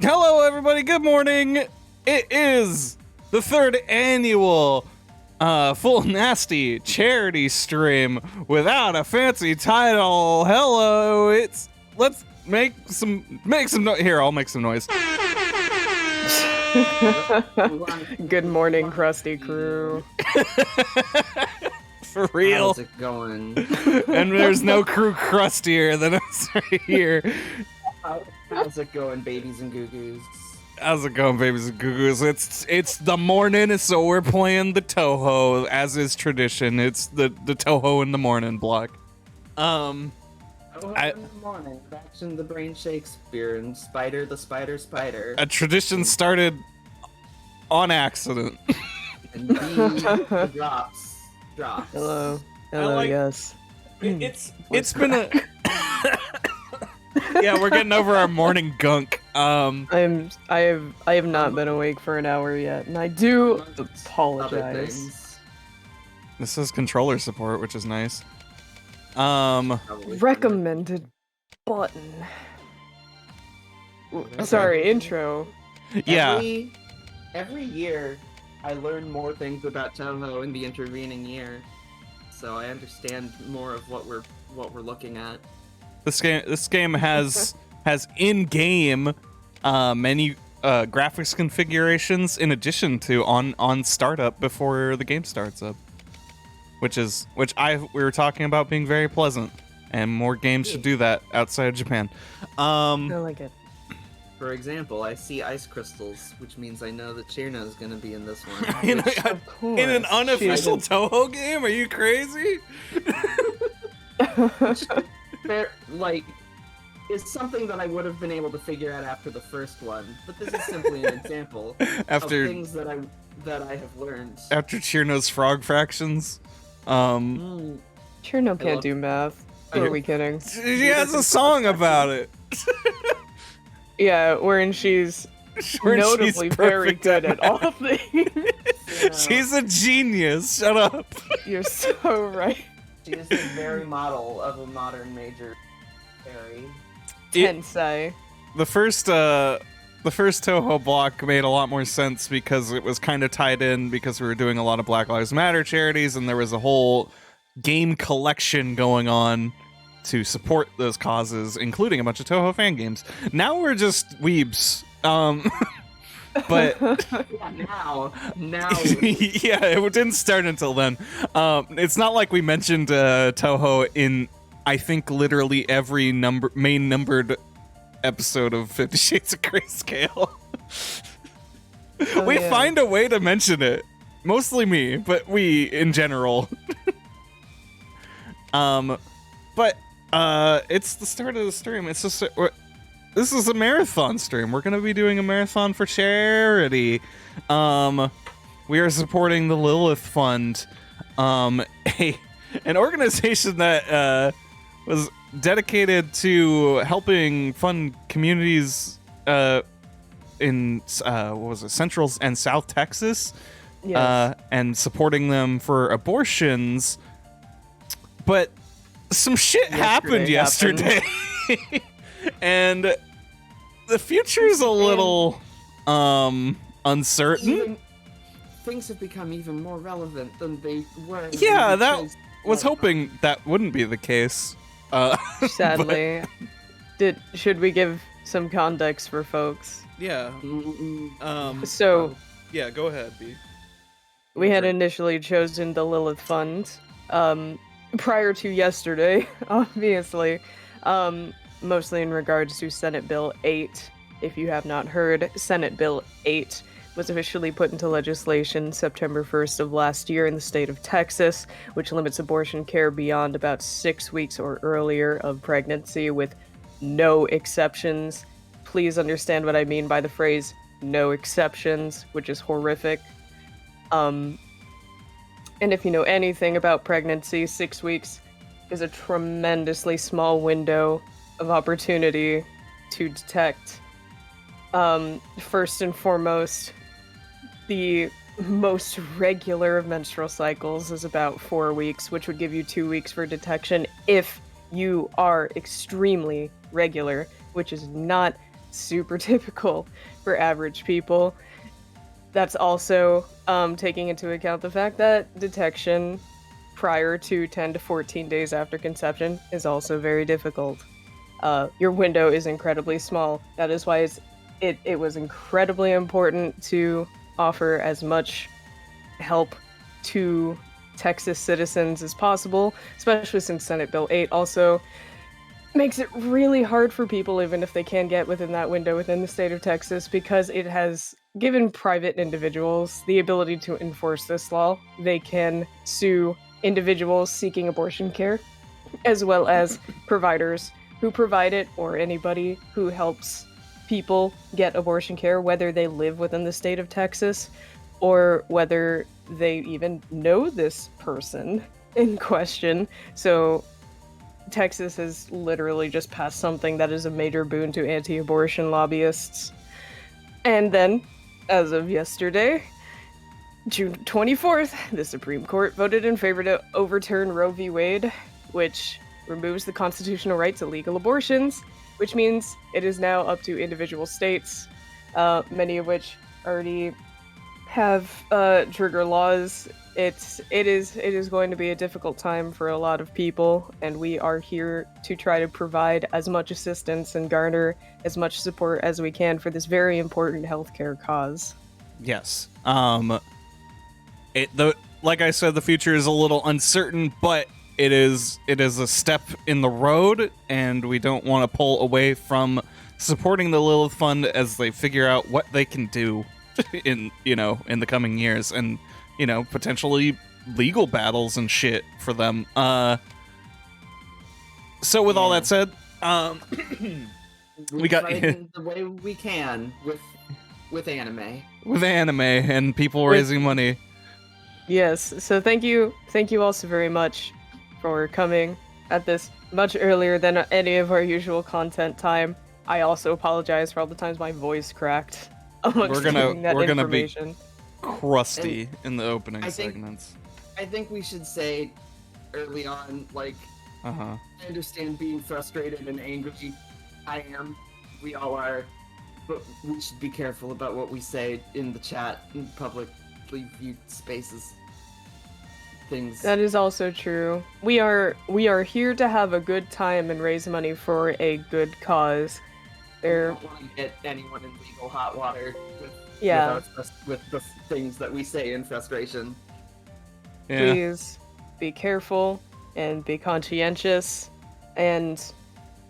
Hello, everybody. Good morning. It is the third annual Full Nasty charity stream without a fancy title. Hello, let's make some noise. Here, I'll make some noise. Good morning, Krusty Crew. For real. How's it going? And there's no crew crustier than us right here. How's it going, babies and goo-goos? How's it going, babies and goo-goos? It's the morning, so we're playing the Touhou, as is tradition. It's the Touhou in the morning block. In the morning, action the brain Shakespeare and Spider the Spider. A tradition started on accident. And B drops. Hello, like- yes. It's been a yeah, we're getting over our morning gunk. I have not been awake for an hour yet, and I do Other apologize. things. This is controller support, which is nice. Probably Recommended button. Okay. Sorry, intro. Yeah. Every year, I learn more things about Touhou in the intervening year, so I understand more of what we're looking at. This game has in-game many graphics configurations in addition to on startup before the game starts up, which we were talking about being very pleasant, and more games should do that outside of Japan. I like it. For example, I see ice crystals, which means I know that Chirna is going to be in this one. in, Of course. in an unofficial She's Touhou game? Are you crazy? Fair, it's something that I would have been able to figure out after the first one, but this is simply an example After of things that I have learned. after Chirno's frog fractions. Sure, no, can't do math. Are we kidding? She has a song about it. Yeah, wherein she's Where notably she's very perfect good at all things. She's a genius. Shut up. You're so right. She is the very model of a modern major fairy. Tensei. The first Touhou block made a lot more sense because it was kind of tied in because we were doing a lot of Black Lives Matter charities, and there was a whole game collection going on to support those causes, including a bunch of Touhou fan games. Now we're just weebs. But Now. yeah, it didn't start until then. It's not like we mentioned Touhou in, I think, literally every main numbered episode of 50 Shades of Grayscale. We find a way to mention it. Mostly me, but we in general. But it's the start of the stream. It's just this is a marathon stream. We're gonna be doing a marathon for charity. We are supporting the Lilith Fund, an organization that was dedicated to helping fund communities in Central and South Texas, Yes. and supporting them for abortions. But some shit happened yesterday. And the future's a little uncertain. Things have become even more relevant than they were. Yeah, that was hoping that wouldn't be the case. Sadly. Should we give some context for folks? Yeah. So, Yeah, go ahead, B. we had initially chosen the Lilith Fund, prior to yesterday, obviously, mostly in regards to Senate Bill 8. If you have not heard, Senate Bill 8 was officially put into legislation September 1st of last year in the state of Texas, which limits abortion care beyond about 6 weeks or earlier of pregnancy with no exceptions. Please understand what I mean by the phrase no exceptions, which is horrific. And if you know anything about pregnancy, 6 weeks is a tremendously small window of opportunity to detect. First and foremost, the most regular of menstrual cycles is about 4 weeks, which would give you 2 weeks for detection if you are extremely regular, which is not super typical for average people. That's also taking into account the fact that detection prior to 10 to 14 days after conception is also very difficult. Your window is incredibly small. That is why it was incredibly important to offer as much help to Texas citizens as possible, especially since Senate Bill 8 also makes it really hard for people, even if they can get within that window within the state of Texas, because it has given private individuals the ability to enforce this law. They can sue individuals seeking abortion care, as well as providers who provide it, or anybody who helps people get abortion care, whether they live within the state of Texas or whether they even know this person in question. So Texas has literally just passed something that is a major boon to anti-abortion lobbyists. And then, as of yesterday, June 24th, the Supreme Court voted in favor to overturn Roe v. Wade, which removes the constitutional right to legal abortions, which means it is now up to individual states, many of which already have trigger laws. It is going to be a difficult time for a lot of people, and we are here to try to provide as much assistance and garner as much support as we can for this very important healthcare cause. Yes. Like I said, the future is a little uncertain, but it is a step in the road, and we don't want to pull away from supporting the Lilith Fund as they figure out what they can do in the coming years, and potentially legal battles and shit for them. So with all that said, we got the way we can with anime. With anime and people raising money. Yes, so thank you all so very much for coming at this much earlier than any of our usual content time. I also apologize for all the times my voice cracked. We're gonna be information. crusty in the opening segments. I think we should say early on, like, I understand being frustrated and angry. I am. We all are. But we should be careful about what we say in the chat, in publicly viewed spaces. Things. That is also true. We are here to have a good time and raise money for a good cause. We don't want to get anyone in legal hot water with the things that we say in frustration. Yeah. Please be careful and be conscientious and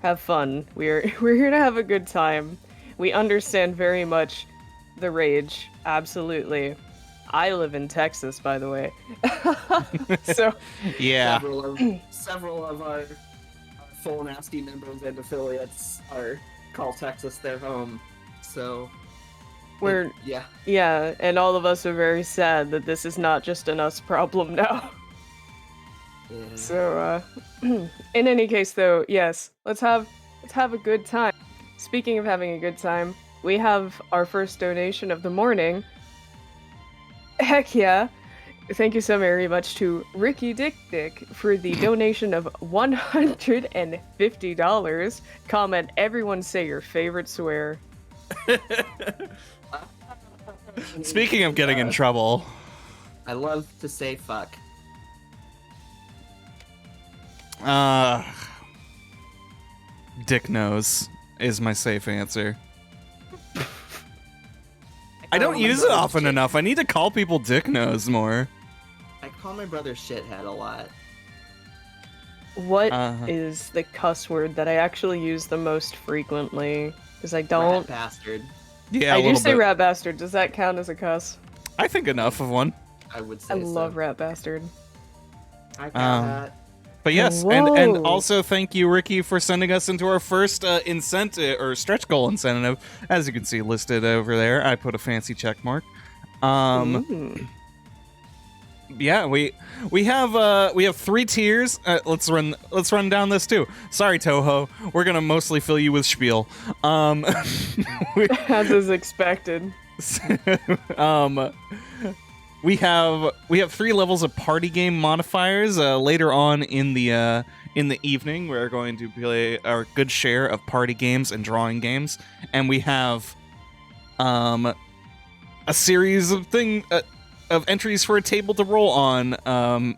have fun. We're here to have a good time. We understand very much the rage. Absolutely. I live in Texas, by the way. So yeah. Several of our full nasty members and affiliates call Texas their home. So yeah, and all of us are very sad that this is not just an us problem now. Yeah. So in any case, though, yes, let's have a good time. Speaking of having a good time, we have our first donation of the morning. Heck yeah! Thank you so very much to Ricky Dick for the donation of $150. Comment, everyone say your favorite swear. Speaking of getting in trouble, I love to say fuck. Dick knows is my safe answer. I don't use it often enough. I need to call people Dick knows more. I call my brother shithead a lot. What is the cuss word that I actually use the most frequently? Because I don't. Rat bastard. Yeah, I do say rat bastard. Does that count as a cuss? I think enough of one. I would say I love rat bastard. I got that. But yes, and also thank you, Ricky, for sending us into our first incentive or stretch goal incentive. As you can see listed over there, I put a fancy check mark. Yeah, we have 3 tiers. Let's run down this too. Sorry, Touhou, we're gonna mostly fill you with spiel. As is expected. We have 3 levels of party game modifiers later on in the in the evening, we're going to play our good share of party games and drawing games, and we have a series of of entries for a table to roll on,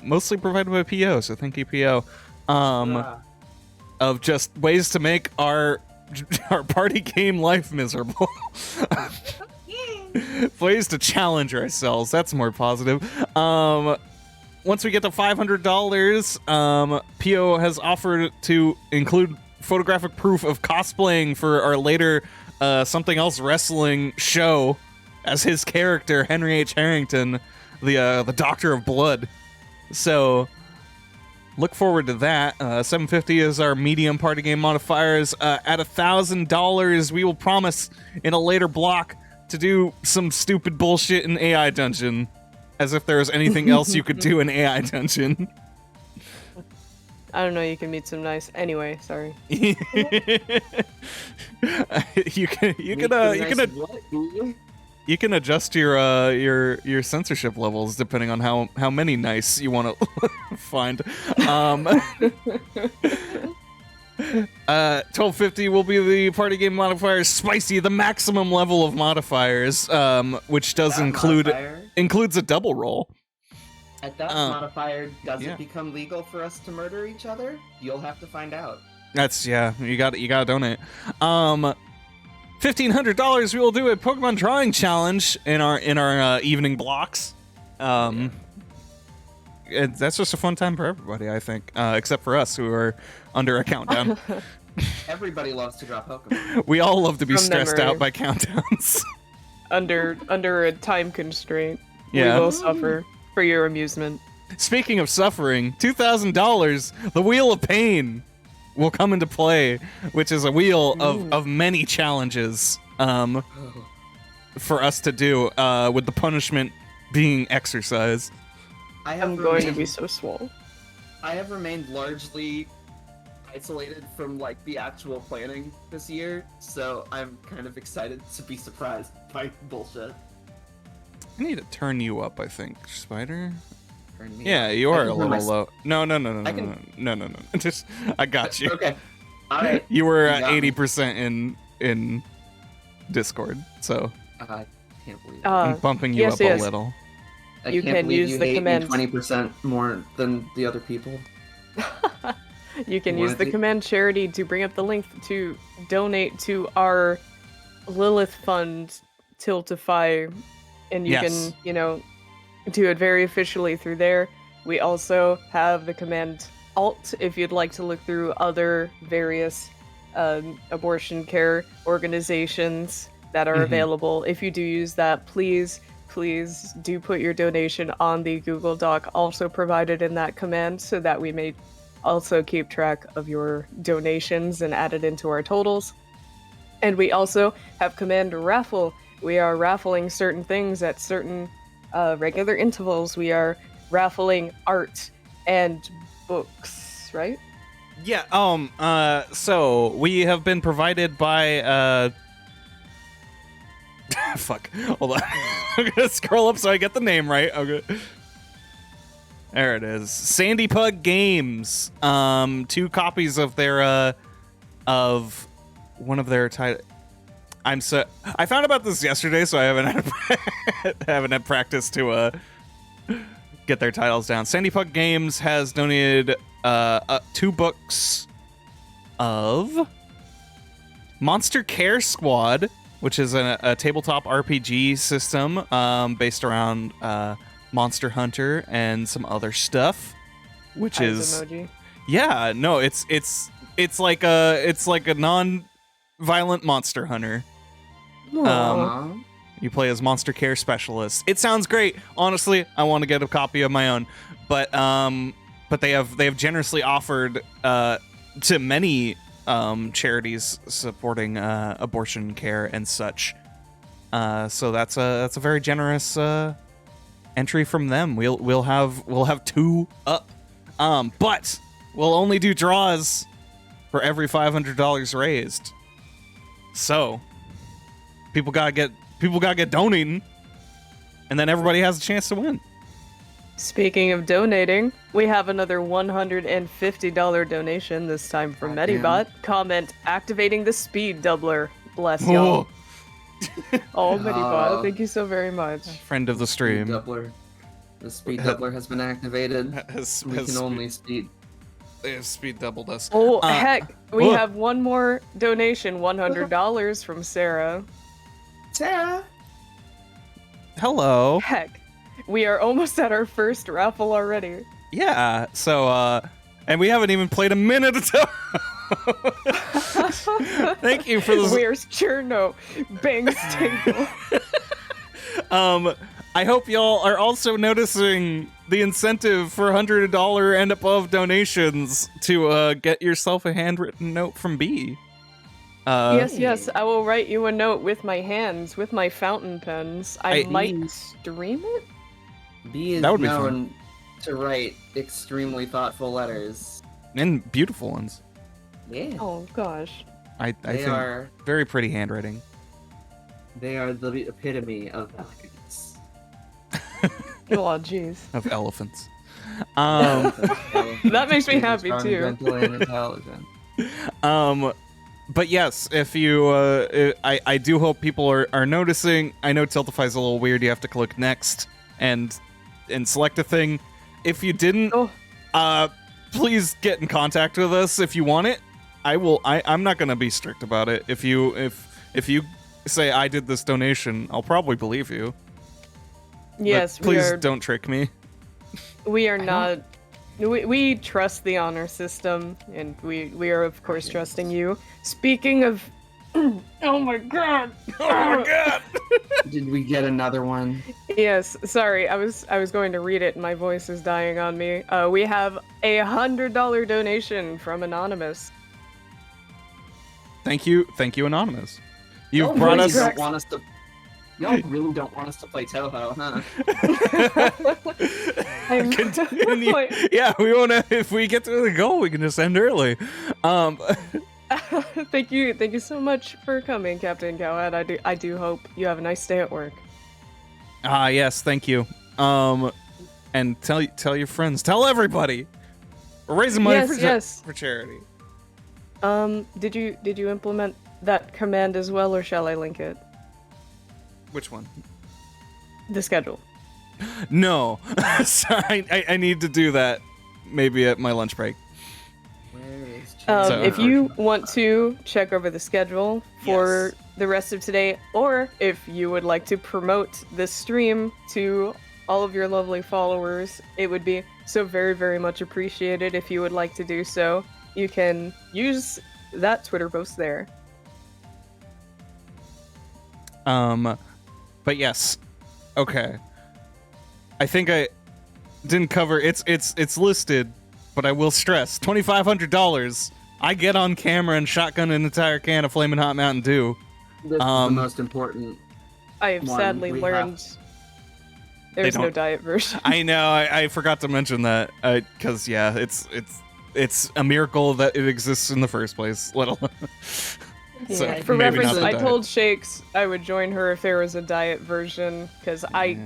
mostly provided by PO. So thank you, PO. Of just ways to make our party game life miserable. Ways to challenge ourselves. That's more positive. Once we get to $500, PO has offered to include photographic proof of cosplaying for our later something else wrestling show as his character, Henry H. Harrington, the Doctor of Blood. So look forward to that. $750 is our medium party game modifiers. At $1,000, we will promise in a later block to do some stupid bullshit in AI Dungeon. As if there was anything else you could do in AI Dungeon. I don't know, you can meet some nice... Anyway, sorry. you can adjust your censorship levels depending on how many nice you want to find. $1250 will be the party game modifiers. Spicy, the maximum level of modifiers, which does includes a double roll. At that modifier, does it become legal for us to murder each other? You'll have to find out. You gotta donate. $1,500 we will do a Pokemon drawing challenge in our evening blocks. That's just a fun time for everybody, I think, except for us who are under a countdown. Everybody loves to draw Pokemon. We all love to be stressed out by countdowns. under a time constraint. Yeah. We will suffer for your amusement. Speaking of suffering, $2,000, the Wheel of Pain will come into play, which is a wheel of many challenges for us to do, with the punishment being exercise. I'm going to be so swole. I have remained largely isolated from like the actual planning this year, so I'm kind of excited to be surprised by bullshit. I need to turn you up, I think, Spider. Turn me Yeah, up. you are a little low. No. Just, I got you. Okay. All right. You were at 80% in Discord, so I can't believe it. I'm bumping you up a little. You can use the command 20% more than the other people. You can use the command charity to bring up the link to donate to our Lilith Fund Tiltify, and you can, do it very officially through there. We also have the command Alt if you'd like to look through other various abortion care organizations that are available. If you do use that, please do put your donation on the Google Doc also provided in that command so that we may also keep track of your donations and add it into our totals. And we also have command raffle. We are raffling certain things at certain regular intervals. We are raffling art and books, right? Yeah, so we have been provided by fuck. Hold on. I'm gonna scroll up so I get the name right. Okay. There it is. Sandy Pug Games. 2 copies of their of one of their titles. I found about this yesterday, so I haven't had practice to get their titles down. Sandy Pug Games has donated 2 books of Monster Care Squad, which is a tabletop RPG system based around Monster Hunter and some other stuff, which is emoji. Yeah, no, it's like a non-violent Monster Hunter. You play as Monster Care Specialist. It sounds great. Honestly, I want to get a copy of my own, but they have generously offered to many charities supporting abortion care and such. So that's a very generous entry from them. We'll have 2 up, but we'll only do draws for every $500 raised. So people gotta get donating, and then everybody has a chance to win. Speaking of donating, we have another $150 donation, this time from Goddamn. Medibot. Comment, activating the speed doubler. Bless y'all. Oh, Medibot, thank you so very much. Friend of the Speed stream. doubler. The speed doubler has been activated. We can only speed. They have speed doubled us. Oh, heck, we whoa. have one more donation, $100 from Sarah. Sarah. Hello. Heck, we are almost at our first raffle already. Yeah. So, and we haven't even played a minute of Thank you for this. Where's Cherno? Bangs tingle. I hope y'all are also noticing the incentive for $100 and above donations to get yourself a handwritten note from B. Yes, I will write you a note with my hands, with my fountain pens. I might stream it? B is That would be known to write extremely thoughtful letters. And beautiful ones. Yeah. Oh, gosh. I They think are very pretty handwriting. the epitome of elegance. Oh, jeez. Of elephants. That makes me happy, Strong, too. gentle, and intelligent. But yes, if you, I do hope people are noticing. I know Tiltify's a little weird. You have to click next and select a thing. If you didn't, please get in contact with us if you want it. I'm not gonna be strict about it. If you say I did this donation, I'll probably believe you. Yes, but please don't trick me. We are not. We trust the honor system, and we are of course trusting you. Speaking of, oh my god! Oh my god! Did we get another one? Yes, sorry, I was going to read it, and my voice is dying on me. We have a $100 donation from Anonymous. Thank you, Anonymous. You've brought us. Y'all really don't want us to play Touhou, huh? Yeah, we wanna. If we get to the goal, we can just end early. Thank you so much for coming, Captain Cowhead. I do hope you have a nice day at work. Yes, thank you. And tell your friends, tell everybody. We're raising money for charity. Did you implement that command as well, or shall I link it? Which one? The schedule. No, sorry, I need to do that maybe at my lunch break. If you want to check over the schedule for the rest of today, or if you would like to promote this stream to all of your lovely followers, it would be so very, very much appreciated if you would like to do so. You can use that Twitter post there. But yes, okay. I think I didn't cover it's listed, but I will stress $2,500. I get on camera and shotgun an entire can of Flamin' Hot Mountain Dew. This is the most important. I have sadly learned there's no diet version. I know. I forgot to mention that because it's a miracle that it exists in the first place. Let alone. So, for reference, I told Shakes I would join her if there was a diet version, because I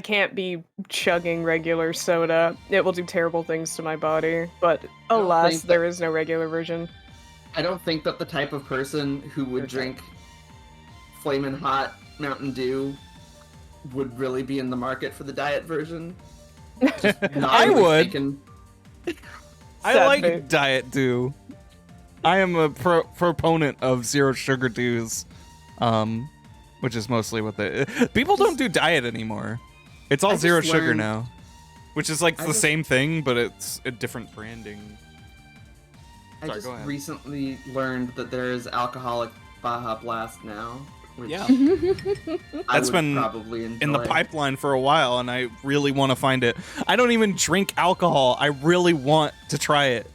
can't be chugging regular soda. It will do terrible things to my body, but alas, there is no regular version. I don't think that the type of person who would drink Flamin' Hot Mountain Dew would really be in the market for the diet version. I would. I like Diet Dew. I am a proponent of zero sugar dews, which is mostly what people don't do diet anymore. It's all zero sugar now, which is like the same thing, but it's a different branding. I just recently learned that there is alcoholic Baja Blast now. Which That's been probably in the pipeline for a while, and I really want to find it. I don't even drink alcohol. I really want to try it.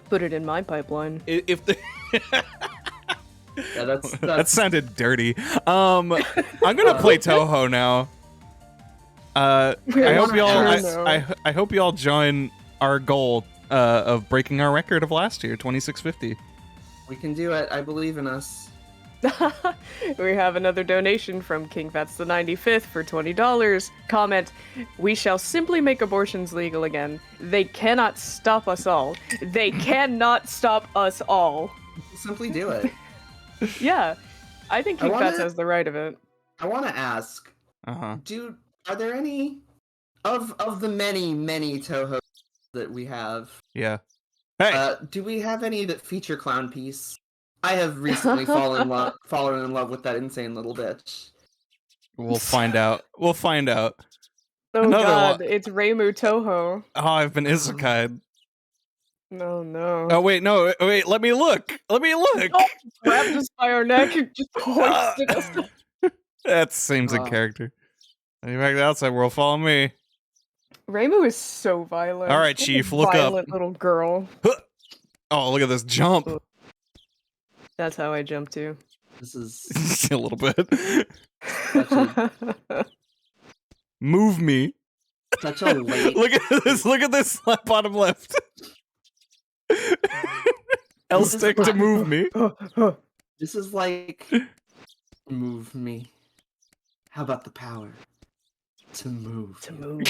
Put it in my pipeline. If the that's... that sounded dirty. I'm gonna play Touhou now. I hope y'all join our goal of breaking our record of last year, 2650. We can do it. I believe in us. We have another donation from King Fats the 95th for $20. Comment, we shall simply make abortions legal again. They cannot stop us all. They cannot stop us all. Simply do it. Yeah, I think King Fats has the right of it. I want to ask, Uh-huh. are there any of the many Touhou that we have? Yeah. Hey! Do we have any that feature Clown Piece? I have recently fallen in love with that insane little bitch. We'll find out. We'll find out. Oh Another god, one. it's Reimu Touhou. Oh, I've been isekai'd. No, no. Oh, wait, no. Wait, let me look. Let me look. Oh, grabbed us by our neck and just hoisted us. That seems in character. Any back to the outside world, follow me. Reimu is so violent. All right, What a Chief, look up. Violent little girl. Oh, look at this jump. That's how I jump too. This is A little bit. such a, Move me. such a late. Look at this. Look at this bottom left. L stick to move me. This is like move me. How about the power to move? To move.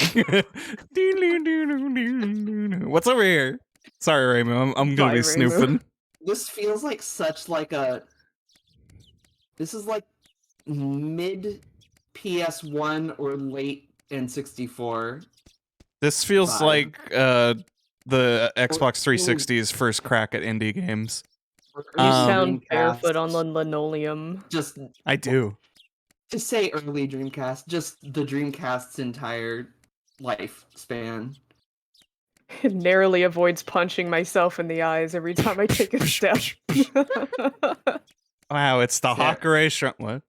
What's over here? Sorry, Raymond. I'm gonna Bye, be Raymond. snooping. This feels like such like a. This is like mid PS1 or late N64. This feels Vibe. like the Xbox 360's first crack at indie games. You Um, sound Dreamcast. barefoot on the linoleum. Just I do. to say early Dreamcast, just the Dreamcast's entire lifespan. Narrowly avoids punching myself in the eyes every time I take a step. Wow, it's the Sarah. Hakurei Shrimp. What?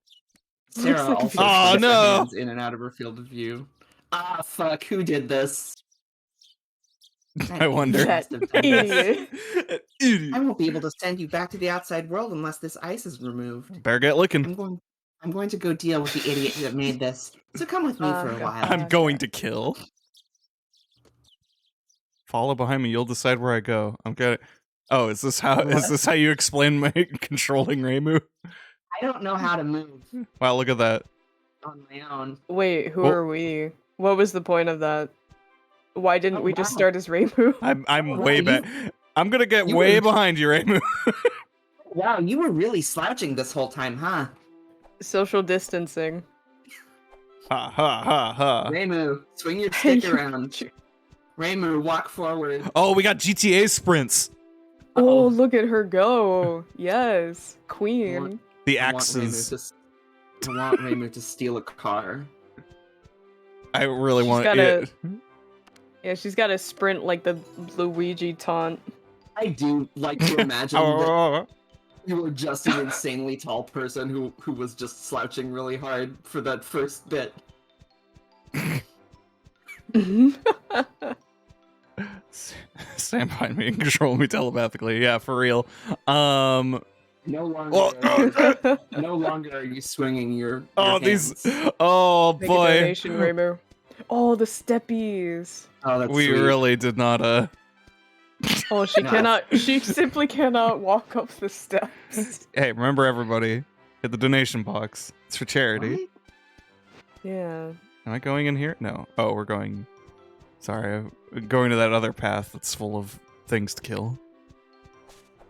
Sarah like also Oh, sticks her no. hands in and out of her field of view. Ah, fuck! Who did this? I wonder. That Must have done this. idiot. Idiot. I won't be able to send you back to the outside world unless this ice is removed. Better get licking. I'm going to go deal with the idiot that made this. So come with me for a God. while. I'm going to kill. Follow behind me. You'll decide where I go. I'm gonna. Oh, is this how you explain my controlling Reimu? I don't know how to move Wow, look at that. on my own. Wait, who Well- are we? What was the point of that? Why didn't Oh, we just wow. start as Reimu? I'm Wow, way you- back. I'm gonna get you way were- behind you, Reimu. Wow, you were really slouching this whole time, huh? Social distancing. Ha ha ha ha. Reimu, swing your stick around. Reimu, walk forward. Oh, we got GTA sprints. Oh, look at her go. Yes. Queen. The I want Reimu axes. to- I want Reimu to steal a car. I really She's want gotta- it. Yeah, she's got to sprint like the Luigi taunt. I do like to imagine that Oh, you were just an insanely tall person who was just slouching really hard for that first bit. stand behind me and control me telepathically. Yeah, for real. No longer, Oh, no longer are you swinging your oh, hands. these. Oh Make a boy, donation, Reimu. Oh, the steppies. Oh, that's we sweet. really did not. Oh, she No. cannot. She simply cannot walk up the steps. Hey, remember everybody, hit the donation box. It's for charity. What? Yeah. Am I going in here? No. Oh, we're going. Sorry, I'm going to that other path that's full of things to kill.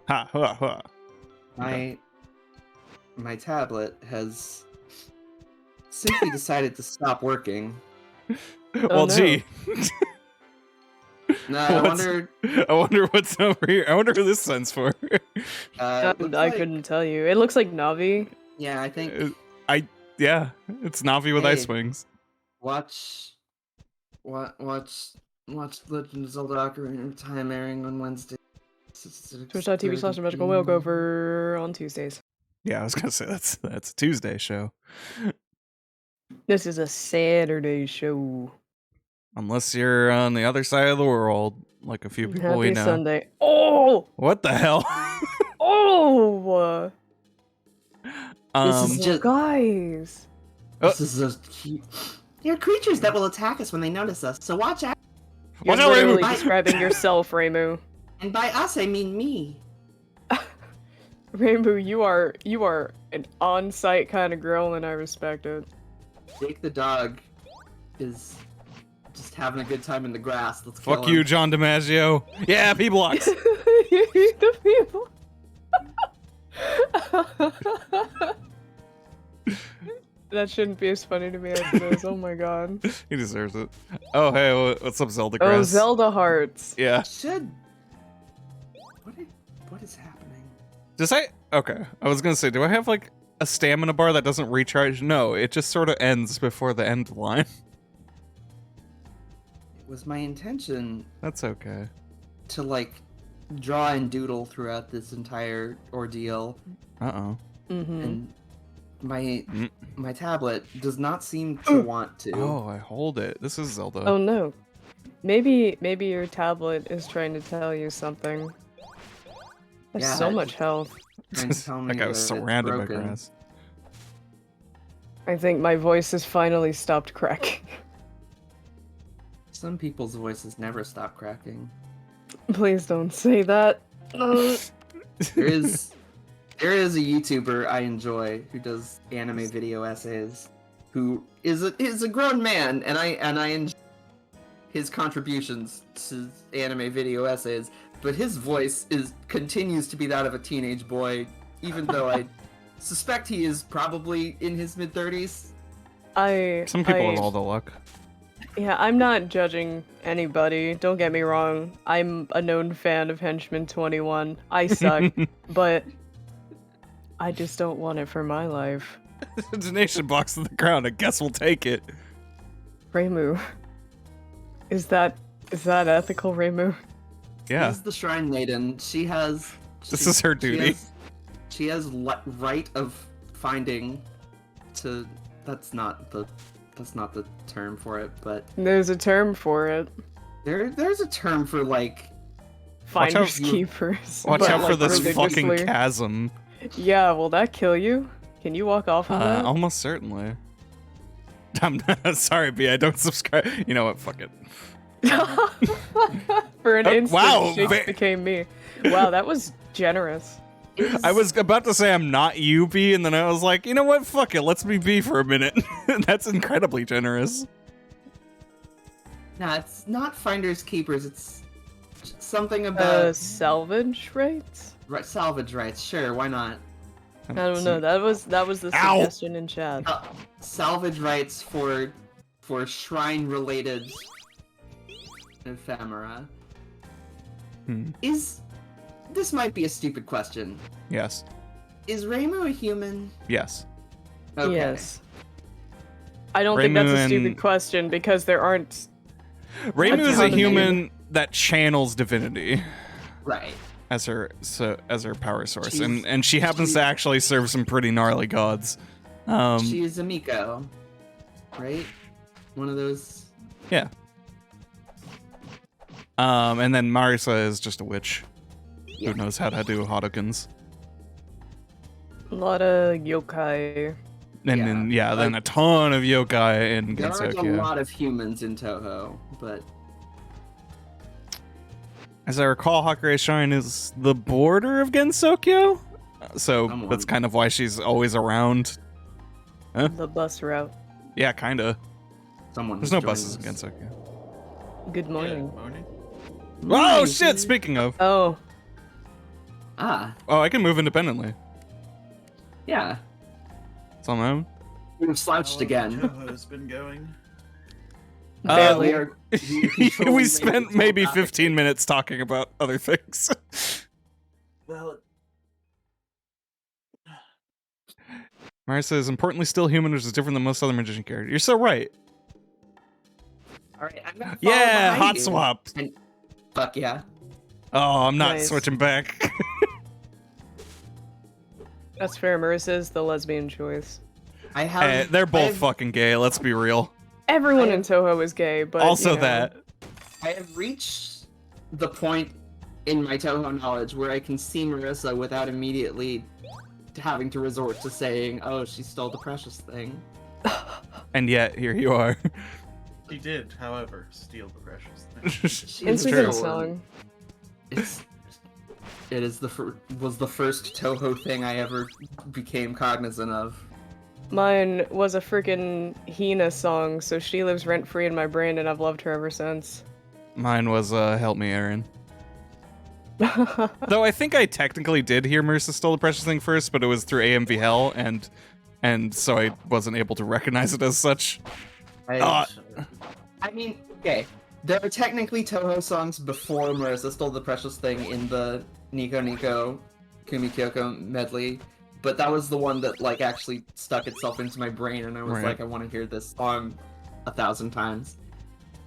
Ha ha ha. My tablet has simply decided to stop working. Well, no. gee. No, I What's- wonder. I wonder what's over here. I wonder who this signs for. Looks I like- couldn't tell you. It looks like Navi. Yeah, I think Yeah, it's Navi with Hey. ice wings. watch Legend of Zelda Ocarina of Time airing on Wednesday. Twitch.tv/magical makeover on Tuesdays. Yeah, I was gonna say that's a Tuesday show. This is a Saturday show. Unless you're on the other side of the world, like a few people we Happy know. Sunday. Oh! What the hell? Oh! Um, is just- Guys. This is a cute. There are creatures that will attack us when they notice us, so watch out. You're Watch out, literally Reimu! describing yourself, Reimu. And by us, I mean me. Rainbow, you are an on-site kind of girl, and I respect it. Jake the dog is just having a good time in the grass. Let's kill Fuck him. you, John DiMaggio. Yeah, P-blocks. The people. That shouldn't be as funny to me as it is. Oh my god. He deserves it. Oh, hey, what's up, Zelda Oh, Grass? Zelda hearts. Yeah. Should. What is happening? Does I? Okay. I was gonna say, do I have like a stamina bar that doesn't recharge? No, it just sort of ends before the end line. It was my intention That's okay. to like draw and doodle throughout this entire ordeal, Uh-oh. Mm-hmm. and my Mm. my tablet does not seem to want to. Oh, I hold it. This is Zelda. Oh no. Maybe your tablet is trying to tell you something. There's Yeah, so that- much health. Trying to tell me That guy was that it's surrounded by broken. grass. I think my voice has finally stopped cracking. Some people's voices never stop cracking. Please don't say that. There is a YouTuber I enjoy who does anime video essays, who is a grown man, and I enjoy his contributions to anime video essays, but his voice continues to be that of a teenage boy, even though I suspect he is probably in his mid-30s. Some people have all the luck. Yeah, I'm not judging anybody. Don't get me wrong. I'm a known fan of Henchman 21. I suck, but I just don't want it for my life. Donation box in the ground. I guess we'll take it. Reimu. Is that ethical, Reimu? Yeah. She's the Shrine Maiden. She has... This is her duty. She has right of finding to... That's not the term for it, but... There's a term for it. There's a term for, like... Watch out- Finders keepers. Watch but, out for like, this fucking religiously. chasm. Yeah, will that kill you? Can you walk off of that? Almost certainly. I'm sorry, B. I don't subscribe. You know what? Fuck it. For an instant, wow, Shakes became me. Wow, that was generous. I was about to say I'm not you, B, and then I was like, you know what? Fuck it. Let's be B for a minute. That's incredibly generous. Nah, it's not finders keepers. It's something about Salvage rates? salvage rights. Sure, why not? I don't know. That was the Ow! suggestion in chat. Salvage rights for shrine-related ephemera. This might be a stupid question. Yes. Is Reimu a human? Yes. Okay. Yes. I don't think that's Reimu a stupid and- question because there aren't. Reimu is a ton of human that channels divinity Right. as her power source, She's- and she happens to actually serve some pretty gnarly gods. She is a Miko, right? One of those. Yeah. And then Marisa is just a witch Yeah. who knows how to do Hadokens. A lot of yokai. And then a ton of yokai in There aren't a Gensokyo. lot of humans in Touhou, but As I recall, Hakurei Shrine is the border of Gensokyo, so Someone. that's kind of why she's always around. Huh? The bus route. Yeah, kinda. someone. There's has no joined buses in us. Gensokyo. Good morning. Morning. Oh shit! Speaking of, Oh, Ah, oh, I can move independently. yeah. It's on my own. We've slouched again. Touhou's been going. barely. We are- controlling We the spent whole maybe topic. 15 minutes talking about other things. Well, Marisa is importantly still human, which is different than most other magician characters. You're so right. All right, I'm gonna follow Yeah, behind hot you. swap. And fuck yeah. Oh, I'm not Nice. switching back. That's fair. Marissa's the lesbian choice. I have. They're both I've- fucking gay. Let's be real. Everyone I- in Touhou is gay, but Also you know. that. I have reached the point in my Touhou knowledge where I can see Marissa without immediately having to resort to saying, "Oh, she stole the precious thing." And yet, here you are. he did, however, steal the precious thing. She's It's a true. good song. It's It is was the first Touhou thing I ever became cognizant of. Mine was a freaking Hina song, so she lives rent-free in my brain, and I've loved her ever since. Mine was Help Me, Aaron. Though I think I technically did hear Marissa Stole the Precious Thing first, but it was through AMV Hell, and so I wasn't able to recognize it as such. I mean, okay. There are technically Touhou songs before Marissa Stole the Precious Thing in the Nico Nico Kumi Kyoko medley, but that was the one that like actually stuck itself into my brain, and I was like, I want to hear this song 1,000 times.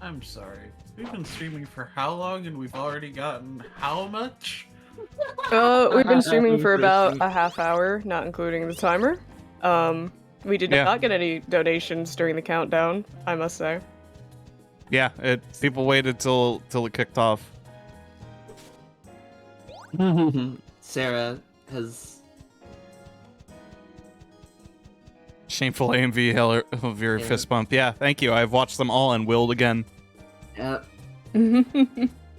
I'm sorry. We've been streaming for how long, and we've already gotten how much? We've been streaming for about a half hour, not including the timer. We did not get any donations during the countdown, I must say. Yeah, people waited till it kicked off. Sarah has Shameful AMV Hell of your fist bump. Yeah, thank you. I've watched them all and willed again.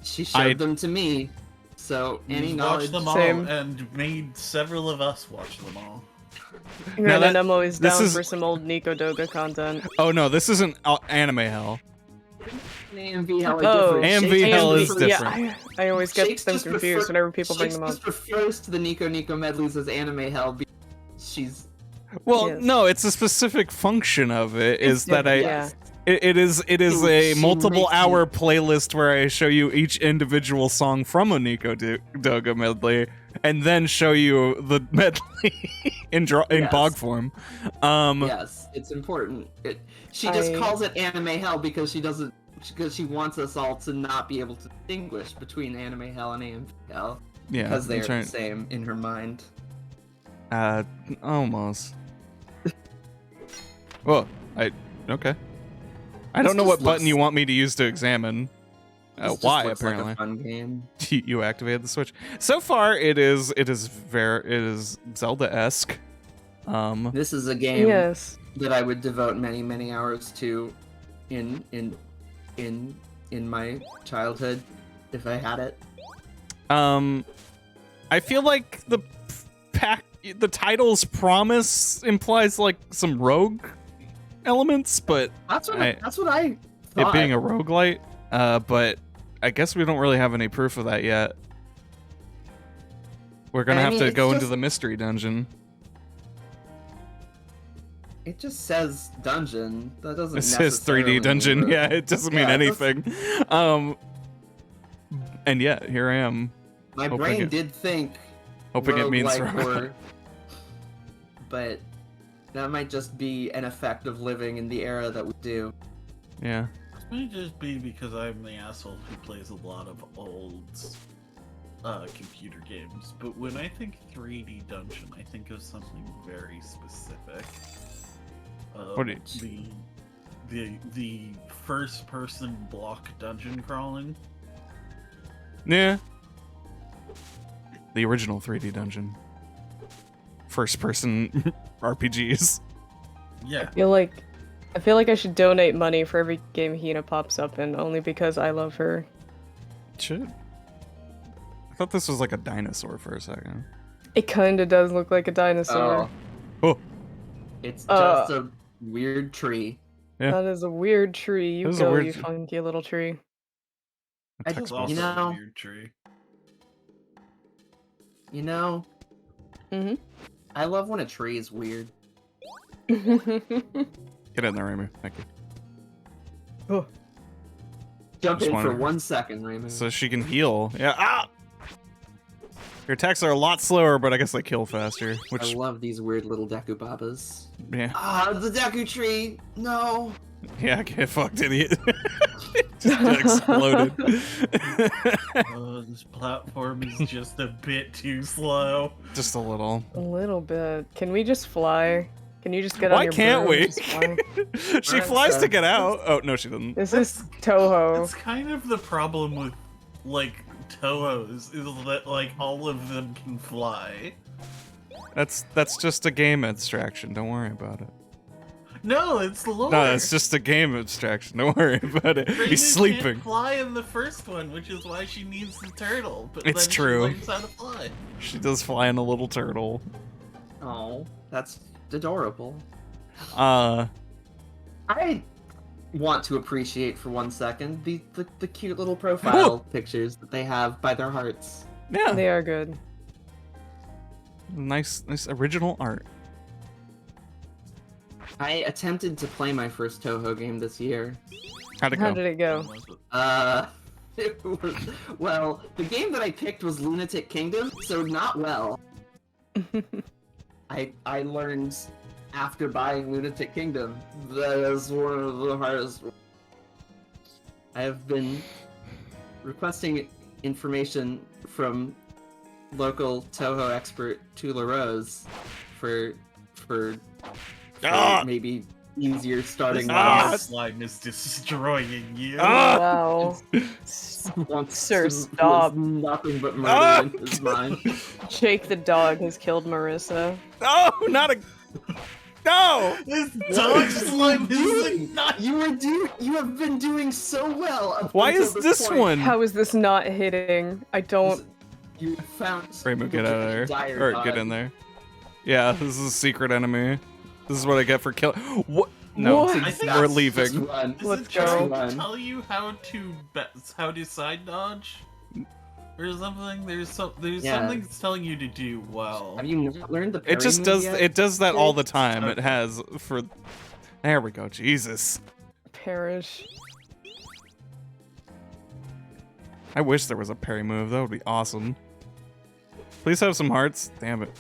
She showed them to me, so any knowledge. Watched them all Same. and made several of us watch them all. And I'm always this down is- for some old Nico Doga content. Oh no, this isn't Anime Hell. AMV Hell are Oh, different. AMV Hell is Yeah, different. I always get Shakes them just confused whenever people bring them up. Shakes just refers to the Nico Nico medleys as Anime Hell because she's Well, Yes. no, it's a specific function of it. Is that Yeah. It is a She multiple makes hour you- playlist where I show you each individual song from a Nico Doga medley, and then show you the medley in Yes. bog form. Yes, it's important. She just I- calls it Anime Hell because she wants us all to not be able to distinguish between Anime Hell and AMV Hell Yeah, because they I'm are trying- the same in her mind. Almost. Well, okay. I don't This know what just button looks- you want me to use to examine. This just Why looks like apparently? a fun game. You activated the switch. So far, it is Zelda-esque. This is a game Yes. that I would devote many hours to in my childhood if I had it. I feel like the title's promise implies like some rogue elements, but That's what I- I thought. it being a roguelite, but I guess we don't really have any proof of that yet. We're gonna I have mean, to it's go into just- the mystery dungeon. It just says dungeon. That doesn't. It says 3D necessarily dungeon. mean Yeah, it doesn't mean Yeah, it doesn't- anything. And yeah, here I am, My hoping brain it- did think hoping it means roguelike rogue. but that might just be an effect of living in the era that we do. Yeah. This may just be because I'm the asshole who plays a lot of old computer games, but when I think 3D dungeon, I think of something very specific. What do the first person block dungeon crawling? Yeah. The original 3D dungeon. First person RPGs. Yeah. I feel like I should donate money for every game Hina pops up in, only because I love her. Should. I thought this was like a dinosaur for a second. It kinda does look like a dinosaur. Oh, It's Uh, just a weird tree. Yeah. That is a weird tree. You That is a go, weird you tree. funky little tree. a I text just- box. Also know- a weird tree. You know, Mm-hmm. I love when a tree is weird. Get in there, Remy. Thank you. Jump Just in for wanted- 1 second, Raymond. So she can heal. Yeah. Ah! Your attacks are a lot slower, but I guess they kill faster. I Which, love these weird little Dekubabas. yeah. Ah, the Deku tree! No! Yeah, get fucked, idiot. Just exploded. This platform is just a bit too slow. Just a little. A little bit. Can we just fly? Can you just get Why on your can't broom we? and just fly? She Alright, flies to so- get out. Oh, no, she doesn't. This is Touhou. That's kind of the problem with, like, Touhou's, is that, like, all of them can fly. That's just a game abstraction. Don't worry about it. No, it's lore. No, it's just a game abstraction. Don't worry about it. Raymond He's sleeping. Can't fly in the first one, which is why she needs the turtle. But It's then true. She learns how to fly. She does fly in a little turtle. Oh, that's adorable. Uh, I want to appreciate for 1 second the cute little profile pictures that they have by their hearts. yeah, They are good. nice original art. I attempted to play my first Touhou game this year. How'd it How go? did it go? It was, well, the game that I picked was Lunatic Kingdom, so not well. I learned after buying Lunatic Kingdom that is one of the hardest. I have been requesting information from local Touhou expert Tula Rose for Ah! maybe easier starting Ah! This slime is destroying you. Ah! Wow. Wants Sir, to- stop. wants nothing but murder Ah! in his mind. Jake the dog has killed Marissa. No, not a. No. This dog slime is doing? not. You have been doing so well. up Why until is this point. one? How is this not hitting? I don't. You found. Raymond, get out of there. Dire Or dog. get in there. Yeah, this is a secret enemy. This is what I get for kill. What? No, What? I think we're Just leaving. run. Is Let's it trying go. to tell you how to side dodge? Or something? There's Yeah. something that's telling you to do well. Have you not learned the parry It just move does. yet? It does that all the Okay. time. It has for. There we go. Jesus. Perish. I wish there was a parry move. That would be awesome. Please have some hearts. Damn it.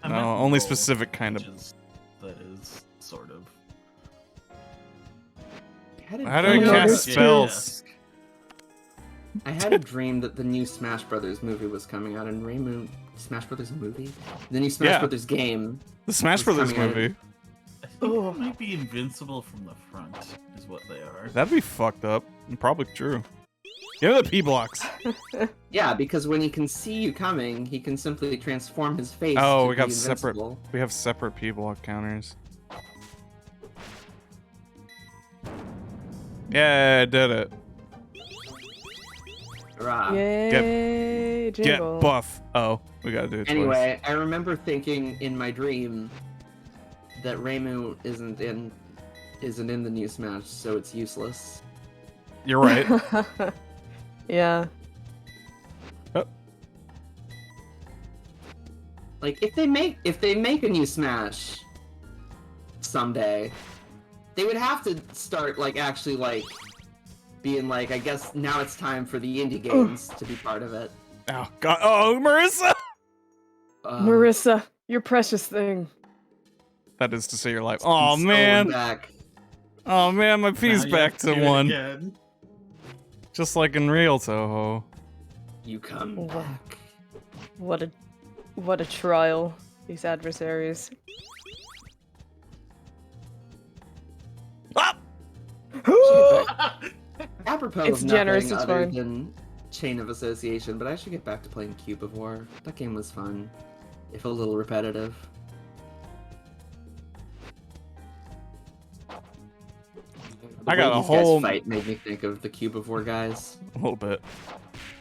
I No, meant only roll, specific kind of. which is- That is sort of. How did How do I Oh, no, cast there's two. spells? I had a dream that the new Smash Brothers movie was coming out, and Raymond Smash Brothers movie, the new Smash Yeah. Brothers game. The Smash It's Brothers coming out. movie. I think Ugh. it might be invincible from the front, is what they are. That'd be fucked up. Probably true. Give me the P blocks. Yeah, because when he can see you coming, he can simply transform his face. Oh, to we got be separate. invincible. We have separate P block counters. Yeah, I did it. Hurrah. Yay, Get jingle. buff. Oh, we gotta do it twice. Anyway, I remember thinking in my dream that Raymond isn't in the new Smash, so it's useless. You're right. Yeah. Like if they make a new Smash someday, they would have to start like actually like being like, I guess now it's time for the indie games to be part of it. Oh God. Oh, Marissa. Marissa, your precious thing. That is to say your life. Oh I'm man. back. Oh man, my P's Now you back have to do it one. again. Just like in real Touhou. You come Wow. back. What a trial, these adversaries. Ah! Apropos It's of generous, nothing it's other fine. than Chain of Association, but I should get back to playing Cube of War. That game was fun, if a little repetitive. The I got way a these guys whole- fight made me think of the Cube of War guys. A little bit.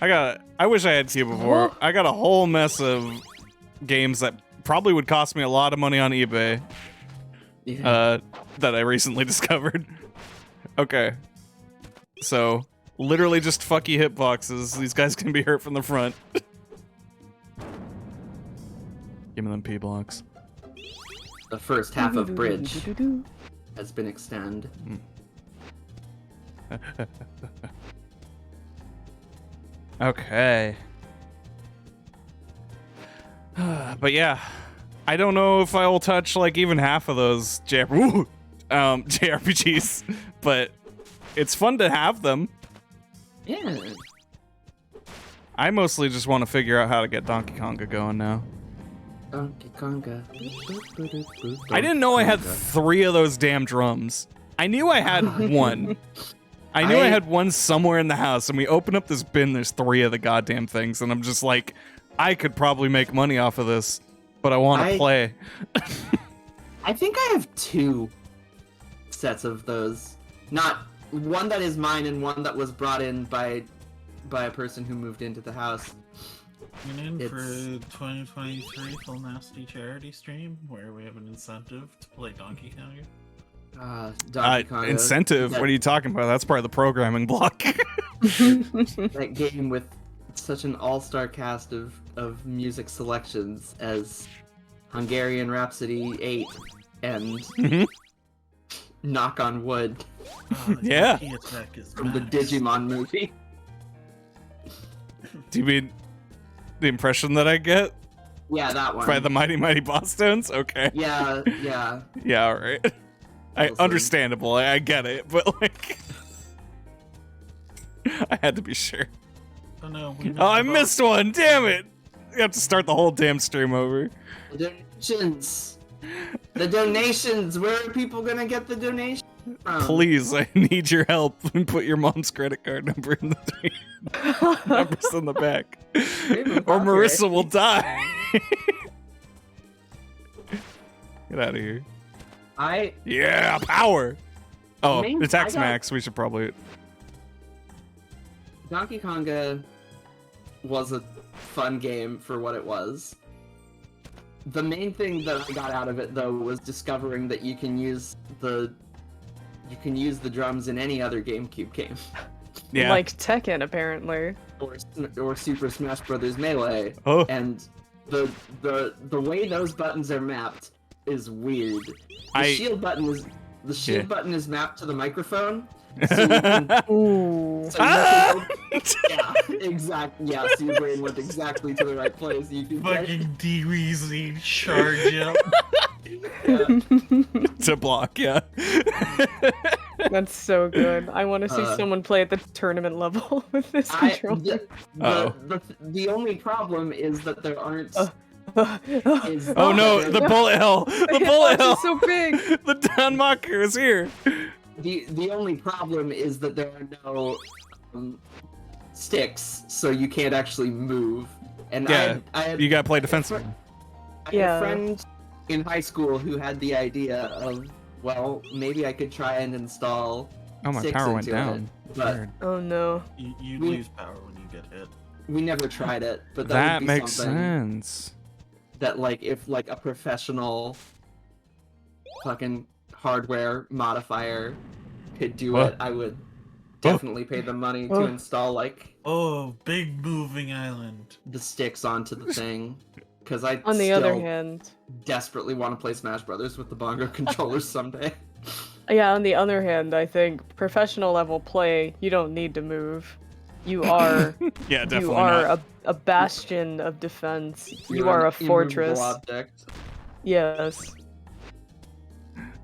I wish I had Cube of War. I got a whole mess of games that probably would cost me a lot of money on eBay. Yeah. That I recently discovered. Okay. So, literally just fucky hitboxes. These guys can be hurt from the front. Give me them P blocks. The first half of Bridge has been extended. Okay. But yeah, I don't know if I will touch like even half of those JRPGs, but it's fun to have them. Yeah. I mostly just want to figure out how to get Donkey Konga going now. Donkey Konga. I didn't know I had 3 of those damn drums. I knew I had one. I knew I had one somewhere in the house, and we open up this bin, there's 3 of the goddamn things, and I'm just like, I could probably make money off of this, but I want to play. I think I have 2. sets of those. Not one that is mine and one that was brought in by a person who moved into the house. Tune in It's- for 2023 Full Nasty charity stream where we have an incentive to play Donkey Konga. Donkey Konga. Incentive? That, What are you talking about? That's part of the programming block. that game with such an all-star cast of music selections as Hungarian Rhapsody 8 and Mhm. Knock on Wood Yeah. EP attack is from the max. Digimon movie. Do you mean the impression that I get Yeah, that one. by the Mighty Mighty Boss Tones? Okay. Yeah. Yeah, alright. Awesome. Understandable. I get it, but like, I had to be sure. Oh no, we Oh, I missed one. Damn it! You have to start the whole damn stream over. The donations. The donations. Where are people gonna get the donations from? Please, I need your help. Put your mom's credit card number in the numbers in the back, or Marissa will die. Get out of here. Yeah, power. Oh, Main- attacks I got- max. We should probably. Donkey Konga was a fun game for what it was. The main thing that I got out of it, though, was discovering that you can use the drums in any other GameCube game, Yeah. Like Tekken, apparently. or Super Smash Bros. Melee, Oh. and the way those buttons are mapped is weird. The shield button is mapped to the microphone. So you can, Ooh. so you can yeah, exactly. Yeah, so your brain went exactly to the right place. You can get, Fucking DWZ charge up. To block, yeah. That's so good. I want to see someone play at the tournament level with this controller. the only problem is that there aren't. is Oh no, the bullet hell! The bullet hell! It's so big. The down mocker is here. The only problem is that there are no sticks, so you can't actually move. And Yeah, I had you gotta play defensive. I had Yeah. a friend in high school who had the idea of, well, maybe I could try and install Oh, my sticks power went into it, down. but Weird. Oh no. You We- lose power when you get hit. we never tried it. But That would be makes something sense. that, like, if like a professional fucking hardware modifier could do What? it, I would definitely pay the money to Oh. install like Oh, big moving island. the sticks onto the thing. Because I On the still other hand, desperately want to play Smash Brothers with the bongo controllers someday. yeah, on the other hand, I think professional level play, you don't need to move. You are Yeah, definitely you are not. a bastion of defense. You You're are an a fortress. immovable object. Yes.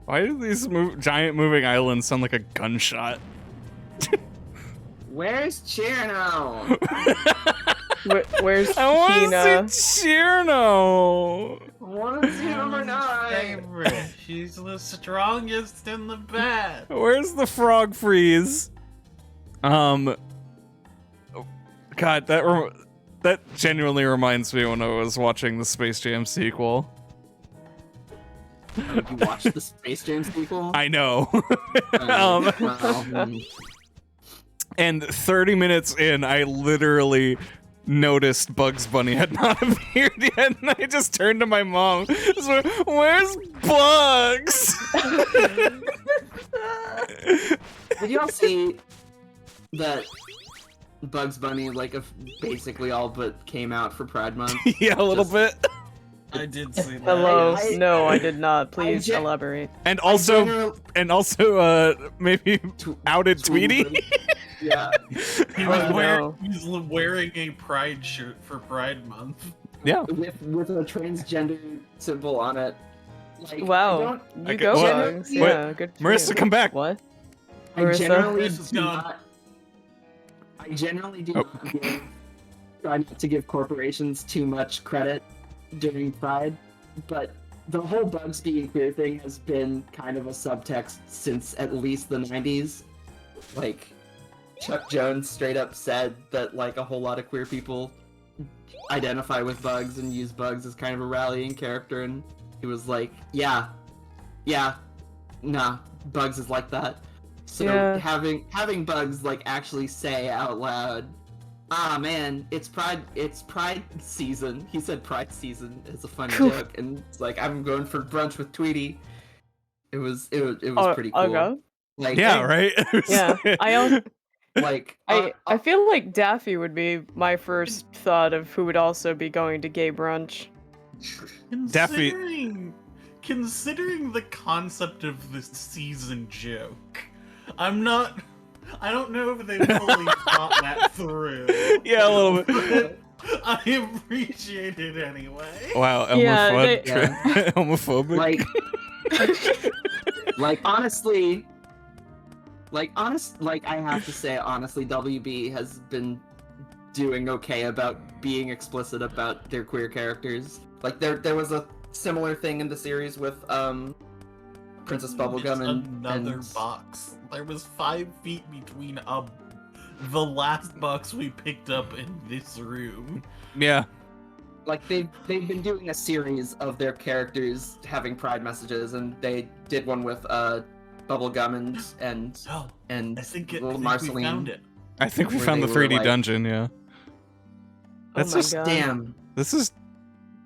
Why do these giant moving islands sound like a gunshot? Where's Cherno? Where's I want Hina? to see Cherno. I want to see number 9. Favorite. She's the strongest in the bed. Where's the frog freeze? God, that genuinely reminds me when I was watching the Space Jam sequel. You watched the Space Jam sequel? I know. Wow. And 30 minutes in, I literally noticed Bugs Bunny had not appeared yet, and I just turned to my mom. Just went, where's Bugs? Did y'all see that Bugs Bunny, like, basically all but came out for Pride Month? Yeah, a little Just- bit. I did see that. Hello. I- No, I did not. Please gen- elaborate. And also, maybe outed Tweety. Yeah. He Oh, was, no. he's wearing a pride shirt for Pride Month. Yeah. With a transgender symbol on it. Like, Wow. You Okay, go, what? Bugs. Wait, Yeah, good for Marissa, you. come back. What? I Marissa? generally Marissa's do gone. not. I generally do Oh. not try not to give corporations too much credit during Pride, but the whole Bugs being queer thing has been kind of a subtext since at least the 90s. Like, Chuck Jones straight up said that, like, a whole lot of queer people identify with Bugs and use Bugs as kind of a rallying character, and he was like, nah, Bugs is like that. So Yeah. having Bugs like actually say out loud, "Ah man, it's Pride season." He said Pride season is a funny joke, and it's like I'm going for brunch with Tweety. It was pretty cool. Okay. Like Yeah, right. Yeah. I also like I feel like Daffy would be my first thought of who would also be going to gay brunch. Considering the concept of this season joke, I don't know if they fully thought that through. Yeah, a little bit. But I appreciate it anyway. Wow, Yeah, homophobic. Like honestly, I have to say honestly, WB has been doing okay about being explicit about their queer characters. Like there was a similar thing in the series with Princess Bubblegum and box. There was 5 feet between the last box we picked up in this room. Yeah. Like they've been doing a series of their characters having pride messages, and they did one with Bubblegum and I think little we Marceline. found it. I think we Where found they the were 3D like- dungeon, yeah. That's oh my just God. Damn. This is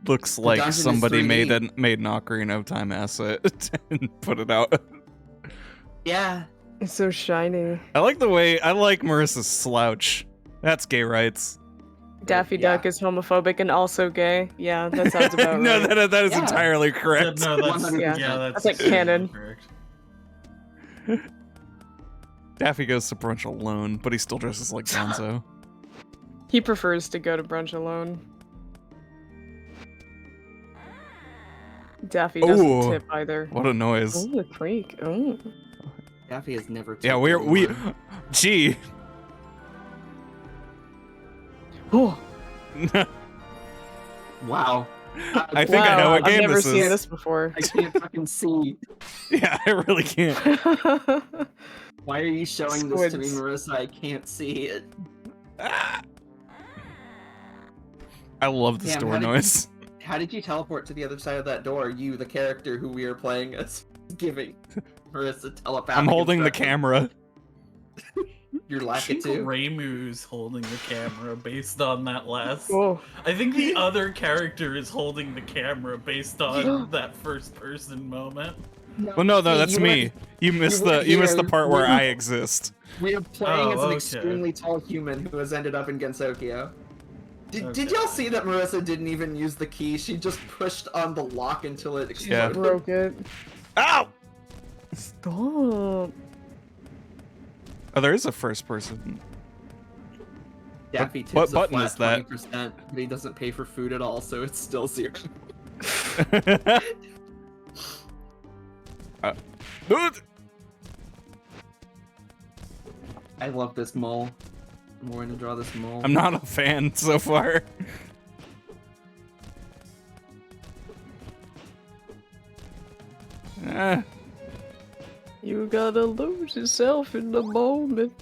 looks like dungeon is somebody 3D. made an Ocarina of Time asset and put it out. Yeah. It's so shiny. I like Marissa's slouch. That's gay rights. Daffy Yeah. Duck is homophobic and also gay. Yeah, that sounds about No, right. that is Yeah. entirely correct. No, that's 100%. That's like canon. correct. Daffy goes to brunch alone, but he still dresses like Gonzo. He prefers to go to brunch alone. Daffy doesn't Ooh. tip either. What a noise. Oh, the creak. Oh. Daffy has never. Yeah, tipped we anyone. gee. Oh. Wow. I think I know what I've game never this seen is. this before. I can't fucking see. Yeah, I really can't. Why are you showing this to me, Squids. Marissa? I can't see it. Ah. I love this Damn, door how did you- noise. How did you teleport to the other side of that door? You, the character who we are playing as, giving Marissa telepathic. I'm holding the instructions. camera. You're I lacking think too. Raymu's holding the camera based on that last. Oh. I think the other character is holding the camera based on that first person moment. Well, no, See, that's you me. were- You missed were the here. part where We- I exist. We are playing Oh, as an okay. extremely tall human who has ended up in Gensokyo. Did Okay. y'all see that Marissa didn't even use the key? She just pushed on the lock until it Yeah. exploded. Broke it. Ow! Stop. Oh, there is a first person. Daffy tips What a button flat is that? 20%, but he doesn't pay for food at all, so it's still 0. Dude! I love this mole. I'm going to draw this mole. I'm not a fan so far. Eh, You gotta lose yourself in the moment.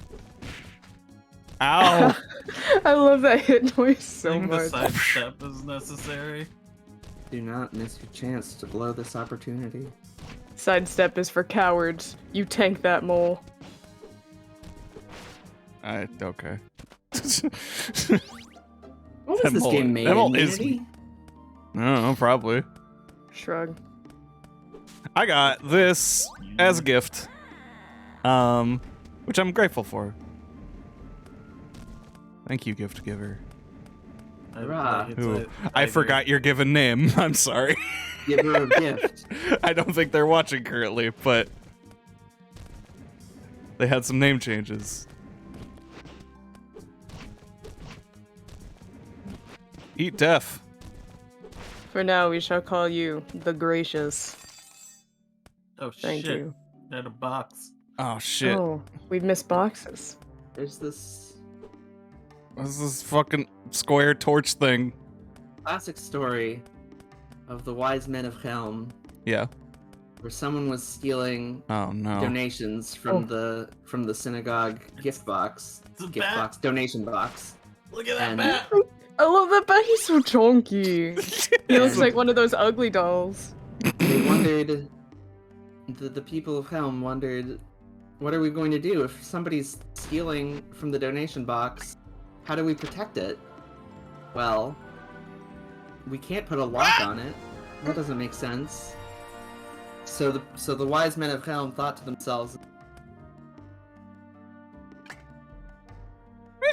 ow! I love that hit noise I so think the much. sidestep is necessary. Do not miss your chance to blow this opportunity. Sidestep is for cowards. You tank that mole. Okay. What That was this mole- game made that in mole is- Unity? I don't know, probably. Shrug. I got this as a gift, which I'm grateful for. Thank you, gift giver. Hurrah. Ooh, I forgot your given name. I'm sorry. Give her a gift. I don't think they're watching currently, but they had some name changes. Eat death. For now, we shall call you the Gracious. Oh Thank shit! you. At a box. Oh shit. Oh, we've missed boxes. There's this What's this fucking square torch thing? classic story of the wise men of Helm, Yeah. where someone was stealing Oh no. donations from the synagogue gift box, It's a bat. donation box. Look at that And- bat. I love that bat. He's so chunky. He looks like one of those ugly dolls. They wondered the people of Helm wondered, what are we going to do if somebody's stealing from the donation box? How do we protect it? Well, we can't put a lock on it. That doesn't make sense. So the wise men of Helm thought to themselves,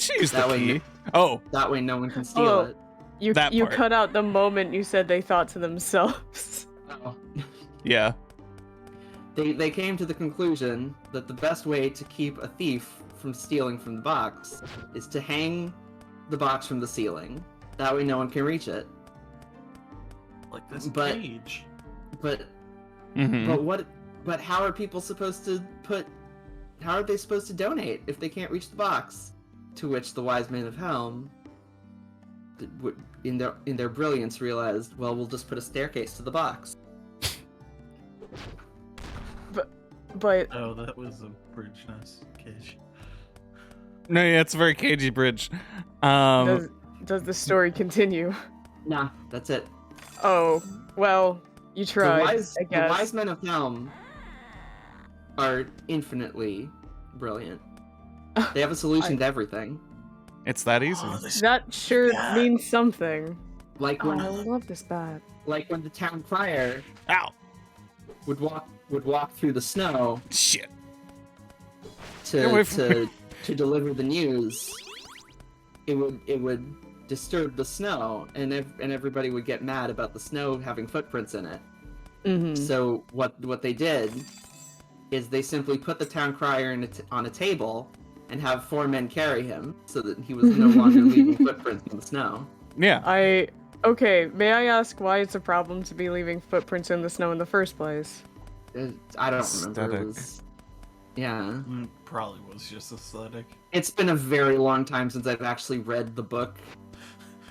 She used That the way key. you- Oh, that way no one can steal Oh. it. You That you part. cut out the moment you said they thought to themselves. Oh. yeah. They came to the conclusion that the best way to keep a thief from stealing from the box is to hang the box from the ceiling. That way no one can reach it. Like this But- cage. But Mm-hmm. but how are people supposed to how are they supposed to donate if they can't reach the box? To which the wise men of Helm in their brilliance realized, well, we'll just put a staircase to the box. But Oh, that was a bridge nest cage. No, yeah, it's a very cagey bridge. does the story continue? Nah, that's it. Oh, well, you tried, I The guess. wise men of Helm are infinitely brilliant. They have a solution to everything. it's that easy. Oh, this That sure Yeah. means something. Like Oh, when I love this bat. like when the town crier Ow! would walk through the snow Shit. Get away from to deliver the news. It would disturb the snow, and everybody would get mad about the snow having footprints in it. Mm-hmm. So what they did is they simply put the town crier on a table and have 4 men carry him, so that he was no longer leaving footprints in the snow. Yeah. Okay, may I ask why it's a problem to be leaving footprints in the snow in the first place? I don't remember. Aesthetic. It was, yeah. probably was just aesthetic. It's been a very long time since I've actually read the book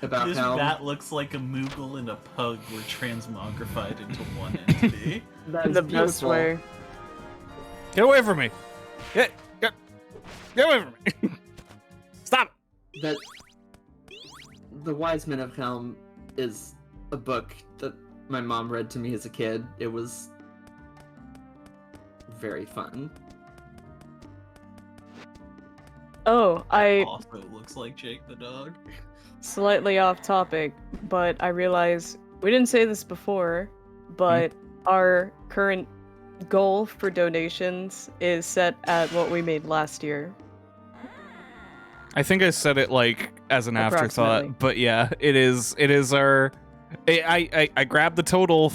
about This Helm. bat looks like a Moogle and a pug were transmogrified into one entity. That In is the best beautiful. way. Get away from me. Get away from me. Stop. That The Wise Men of Helm is a book that my mom read to me as a kid. It was very fun. Oh, I Also looks like Jake the dog. slightly off topic, but I realize we didn't say this before, but our current goal for donations is set at what we made last year. I think I said it like as an Approximately. afterthought, but yeah, it is our. I grabbed the total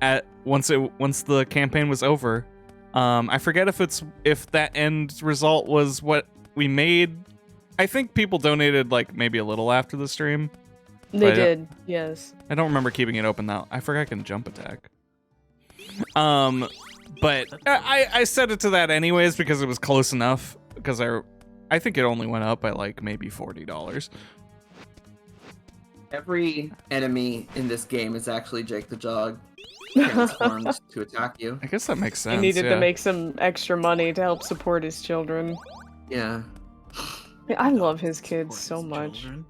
at once the campaign was over. I forget if that end result was what we made. I think people donated like maybe a little after the stream. They But, did, yes. I don't remember keeping it open though. I forgot I can jump attack. But I set it to that anyways because it was close enough. Because I think it only went up by like maybe $40. Every enemy in this game is actually Jake the Dog transformed to attack you. I guess that makes sense. He needed yeah. to make some extra money to help support his children. Yeah. I love his kids so Support his much. children.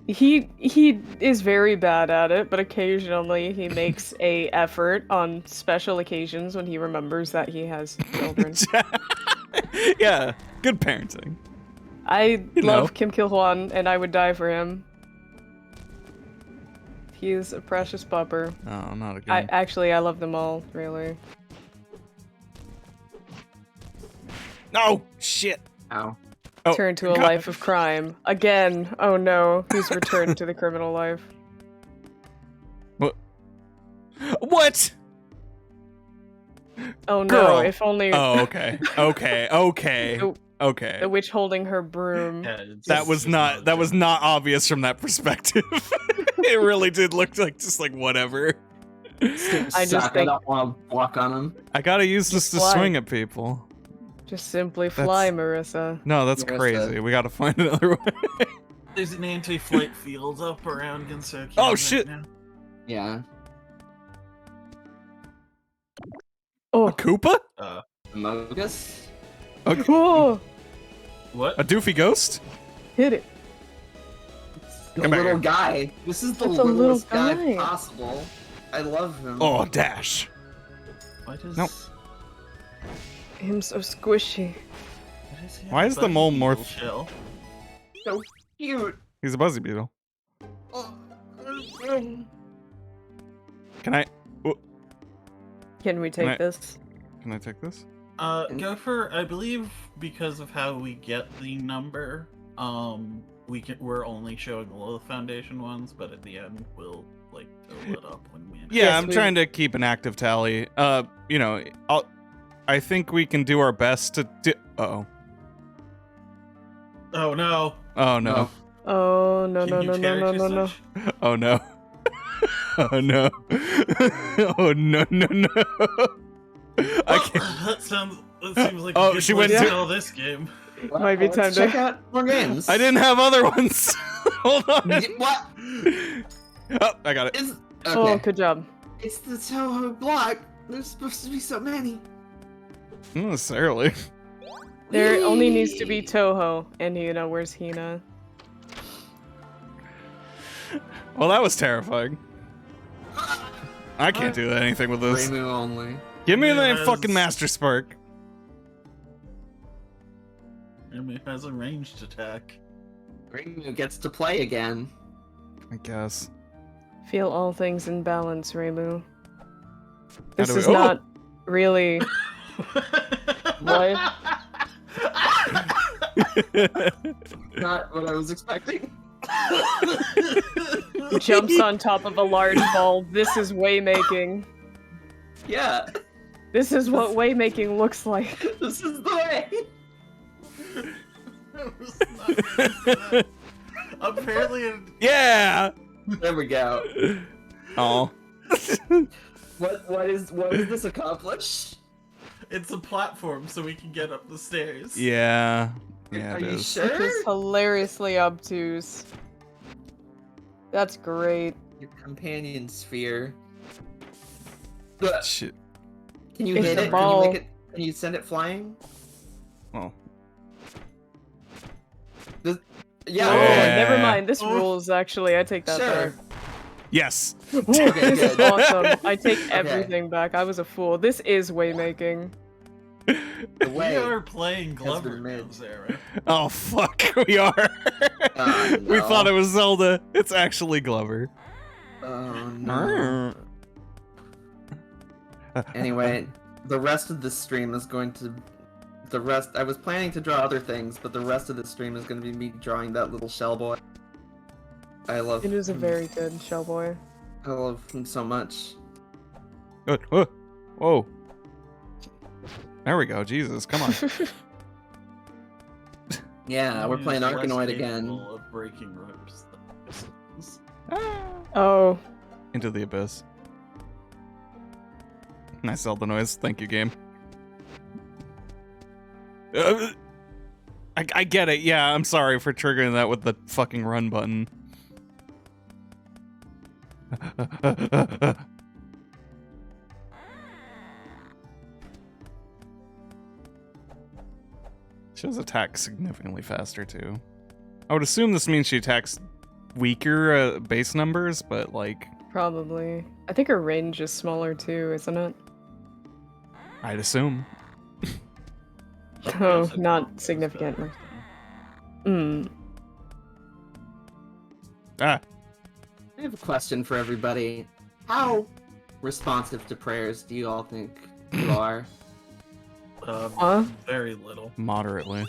He is very bad at it, but occasionally he makes a effort on special occasions when he remembers that he has children. Yeah, good parenting. I You love know. Kim Kil-hwan, and I would die for him. He is a precious pupper. Oh, not again. I love them all, really. No shit. Ow. Oh, Turn to a God. life of crime. Again. Oh no, he's returned to the criminal life. What? Oh no, Girl. if only Oh, okay. Okay. the, Okay. the witch holding her broom. Yeah, it's That was just not a joke. obvious from that perspective. It really did look like just like whatever. I just Suck, I think- don't want to walk on him. I gotta use this to fly. swing at people. Just simply fly, Marissa. No, that's Marissa. crazy. We gotta find another way. There's an anti-flight field up around Gensokyo. Oh, right shit. now. Yeah. Oh, A Koopa? Mogus? oh, What? A doofy ghost? hit it. The Come back little here. guy. This is the That's a little littlest guy guy. possible. I love him. Oh, dash. Why does... Nope. Him so squishy. Why is the mole more shell? So cute. He's a buzzy beetle. Oh. Can I? Can we take this? Can I take this? Go for, I believe, because of how we get the number, we're only showing the Lilith Foundation ones, but at the end we'll like fill it up when we. Yeah, Yes, I'm trying to keep an active tally. You know, I think we can do our best to do. Oh no! Oh no! Oh no Can no you no no no character no no! switch? Oh no! Oh no! Oh no no no! I can't. That seems like Oh, a good she place went to to- tell this game. Well, Might be let's time to- check out more games. I didn't have other ones. Hold on. What? Oh, I got it. It's, Oh, okay. good job. It's the Touhou block. There's supposed to be so many. Not necessarily. There only needs to be Touhou and Hina. Where's Hina? Well, that was terrifying. I can't do anything with this. Reimu only. Give me the Yes. fucking Master Spark. It has a ranged attack. Reimu gets to play again. I guess. Feel all things in balance, Reimu. This do we- is Oh! not really. What? Not what I was expecting. Jumps on top of a large ball. This is waymaking. Yeah, This is what waymaking looks like. this is the way. I was not gonna say that. Apparently, Yeah. There we go. Oh. What is this accomplish? it's a platform so we can get up the stairs. Yeah. Yeah, Are it you is. Which sure? is hilariously obtuse. That's great. Your companion sphere. But Shit. can you It's hit a it? ball. Can you make it? Can you send it flying? Oh. Yeah. Oh, Yeah. never mind. This Oh. rules, actually. I take that Sure. Yes. back. Okay, This is good. awesome. I take everything back. I was a fool. This is waymaking. The We way. are playing Glover been made. now, Sarah. Oh fuck, we are. We no. thought it was Zelda. It's actually Glover. Oh no. Anyway, the rest of the stream is going to. I was planning to draw other things, but the rest of the stream is going to be me drawing that little shell boy. I love. It is a him. very good shell boy. I love him so much. Good. Whoa. There we go. Jesus, come on. Yeah, we're He playing is less Arkanoid again. capable of breaking ropes than this is. Oh, Into the abyss. Nice Zelda noise. Thank you, game. I get it. Yeah, I'm sorry for triggering that with the fucking run button. She does attack significantly faster, too. I would assume this means she attacks weaker base numbers, but, like, probably. I think her range is smaller too, isn't it? I'd assume. Oh, Yes, it not probably is significantly. better. Hmm. Ah, I have a question for everybody. How responsive to prayers do you all think you are? Huh? Very little. moderately.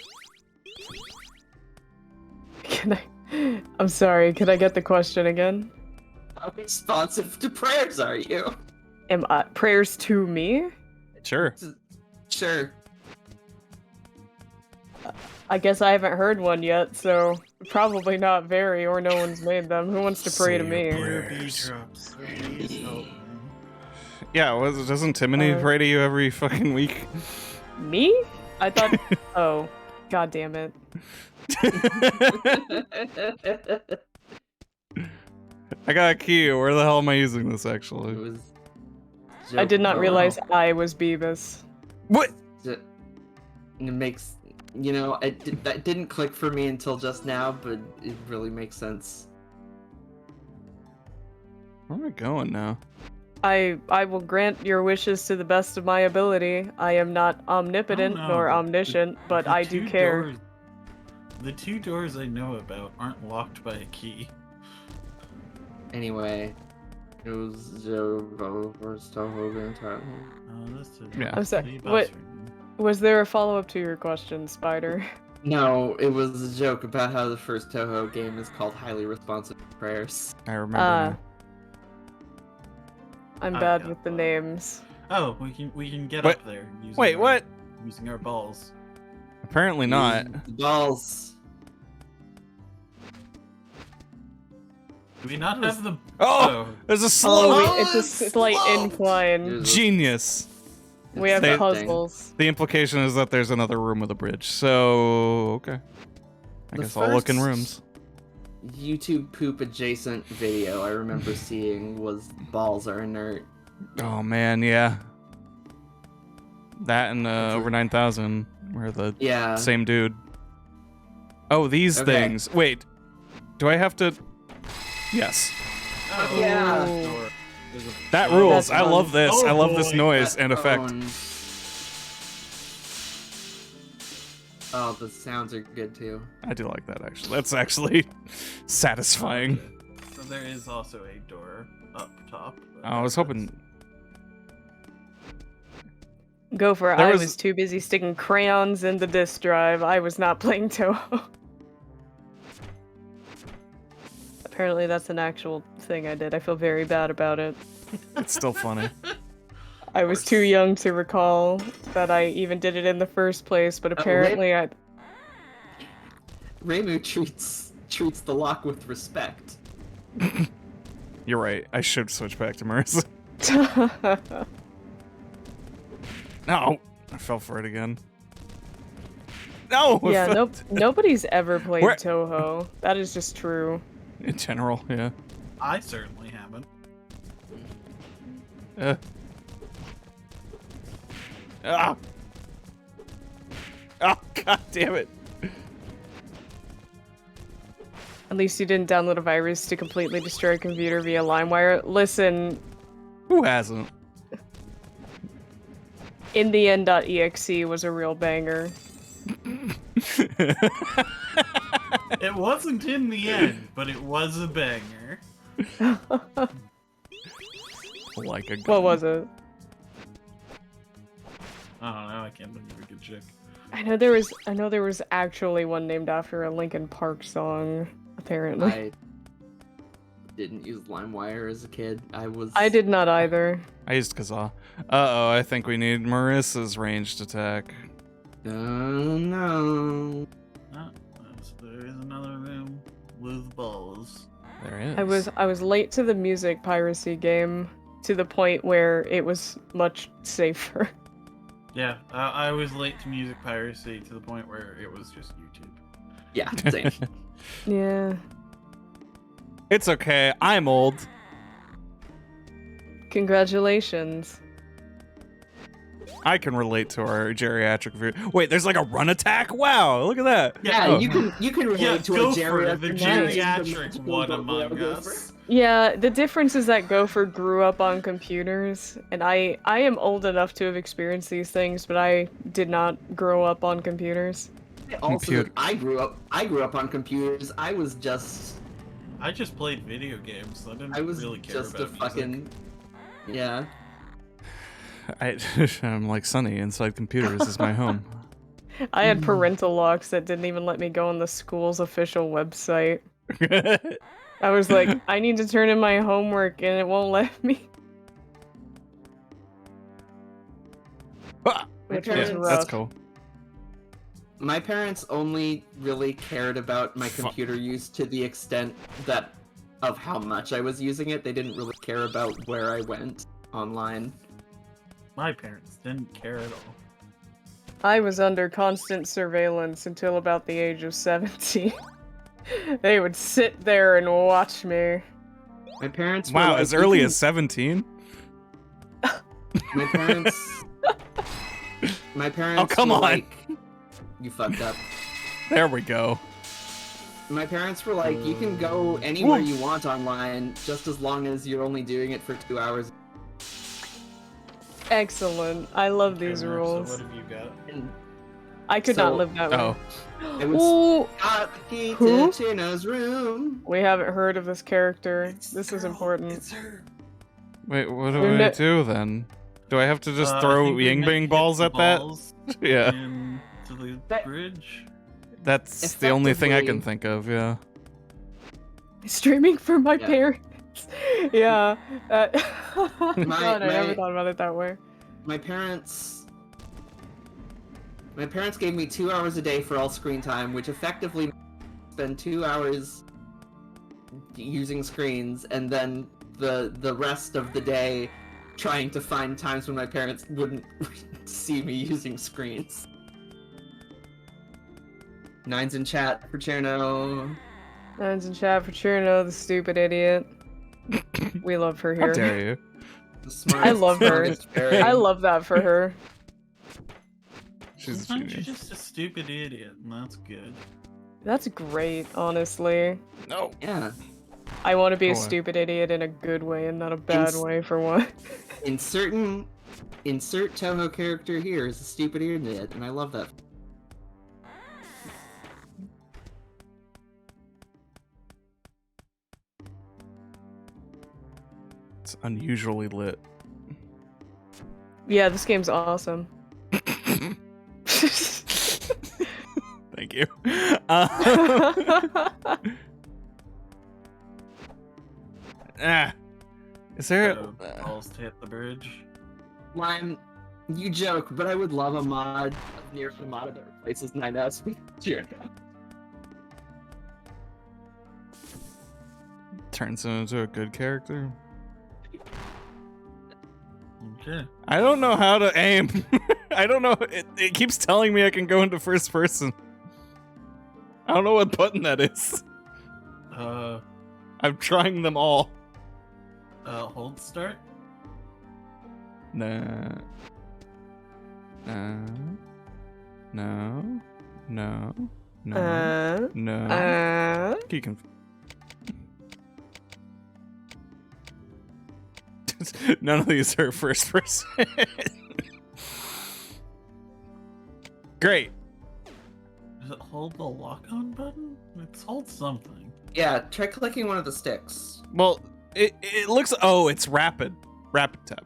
Can I? I'm sorry. Could I get the question again? How responsive to prayers are you? Am I prayers to me? Sure. Sure. I guess I haven't heard one yet, so probably not very, or no one's made them. Who wants to pray to Say me? your Dear prayers. B-drops, please help me. Yeah, doesn't Timony Uh, pray to you every fucking week? Me? I thought. Oh, god damn it! I got a key. Where the hell am I using this, It actually? was. I did not Oh, realize I was Beavis. What? It makes. You know, that didn't click for me until just now, but it really makes sense. Where am I going now? I will grant your wishes to the best of my ability. I am not omnipotent Oh, no, nor the- omniscient, but The I do two care. doors- the 2 doors I know about aren't locked by a key. Anyway, it was Joe versus Touhou the entire. Oh, that's a Yeah. I'm sorry, city what- boss room. Was there a follow-up to your question, Spider? No, it was a joke about how the first Touhou game is called Highly Responsive Prayers. I remember. Ah. I'm I bad got with the one. names. Oh, we can get Wait- up there. Using Wait, our, what? Using our balls. Apparently not. Balls. Do we not have the? Oh, there's a Oh, slope. it's a slight slope! incline. Here's a- Genius. We have They- puzzles. The implication is that there's another room with a bridge. So okay. I The guess I'll look in first- rooms. YouTube poop adjacent video I remember seeing was balls are inert. Oh man, yeah. That and That's over 9,000 were the Yeah. same dude. Oh, these Okay. things. Wait. Do I have to? Yes. Oh, Yeah. there's a door. There's a- That oh, rules. That's I love this. Oh, I love this boy. noise and That effect. phone- Oh, the sounds are good too. I do like that actually. That's actually satisfying. So there is also a door up top. I was hoping. Go for it. There I was- was too busy sticking crayons in the disk drive. I was not playing Touhou. Apparently that's an actual thing I did. I feel very bad about it. It's still funny. I was too young to recall that I even did it in the first place, but wait. apparently I... Reimu treats the lock with respect. You're right. I should switch back to Marissa. No, I fell for it again. No. I yeah, fell- nope. Nobody's ever played Where- Touhou. That is just true. In general, yeah. I certainly haven't. Ah. Oh, god damn it. At least you didn't download a virus to completely destroy a computer via LimeWire. Listen, Who hasn't? in the end.exe was a real banger. It wasn't in the end, but it was a banger. Like a gun. What was it? I don't know. I can't think of a good chick. I know there was actually one named after a Linkin Park song, apparently. I didn't use LimeWire as a kid. I did not either. I used Kazaa. Uh-oh, I think we need Marissa's ranged attack. Oh no. Oh, there is another room with balls. There is. I was late to the music piracy game to the point where it was much safer. Yeah, I was late to music piracy to the point where it was just YouTube. Yeah, same. Yeah. It's okay. I'm old. Congratulations. I can relate to our geriatric view. Wait, there's like a run attack? Wow, look at that. Yeah, Oh. you can relate Yeah, to go a for it. The geriatric. geriatric one among us. Yeah, the difference is that Gopher grew up on computers, and I am old enough to have experienced these things, but I did not grow up on computers. Also, Computer. I grew up on computers. I was just played video games, so I didn't I was really care just a about fucking music. yeah. I'm like Sunny. Inside computers is my home. I had parental locks that didn't even let me go on the school's official website. I was like, I need to turn in my homework, and it won't let me. Which Yeah, was Yeah, rough. that's cool. My parents only really cared about my Fuck. computer use to the extent that of how much I was using it. They didn't really care about where I went online. My parents didn't care at all. I was under constant surveillance until about the age of 17. They would sit there and watch me. My parents were Wow, like, as "You early can-" as 17? my parents. My parents. Oh, come were on. Like, you fucked up. There we go. My parents were like, you can go anywhere you want online, just as long as you're only doing it for 2 hours. Excellent. I love these Okay, Mark, rules. So what have you got? And I could So- not live that Oh. way. I would Ooh, got the key Who? to Chino's room. we haven't heard of this character. This is important. It's her. Wait, what do We're I no- do then? Do I have to just I throw think we Ying meant to Bang get balls the at that? balls Yeah. into the That- bridge. That's the only thing I can Effectively- think of, yeah. Streaming for my Yeah. parents. Yeah. God, I My- never thought about it that way. My parents gave me 2 hours a day for all screen time, which effectively spend 2 hours using screens, and then the rest of the day trying to find times when my parents wouldn't see me using screens. Nines in chat for Cherno. Nines in chat for Cherno, the stupid idiot. We love her How here. dare you? The smartest, I love her. smartest fairy. I love that for her. She's a Sometimes you're genius. just a stupid idiot, and that's good. That's great, honestly. No. Yeah. I want to be a Go on. stupid idiot in a good way and not a bad Ins- way for one. Insert Touhou character here is a stupid idiot, and I love that. It's unusually lit. Yeah, this game's awesome. Thank you. Is there? So, balls to hit the bridge. Lime, you joke, but I would love a mod of Nier Automata that replaces 9S with Cherno. Turns him into a good character. Okay. I don't know how to aim. I don't know. It keeps telling me I can go into first person. I don't know what button that is. I'm trying them all. Hold start. No. No. No. No. No. No. Key conf- None of these are first person. Great. Does it hold the lock-on button? It's hold something. Yeah, try clicking one of the sticks. Well, it looks. Oh, it's rapid. Rapid tap.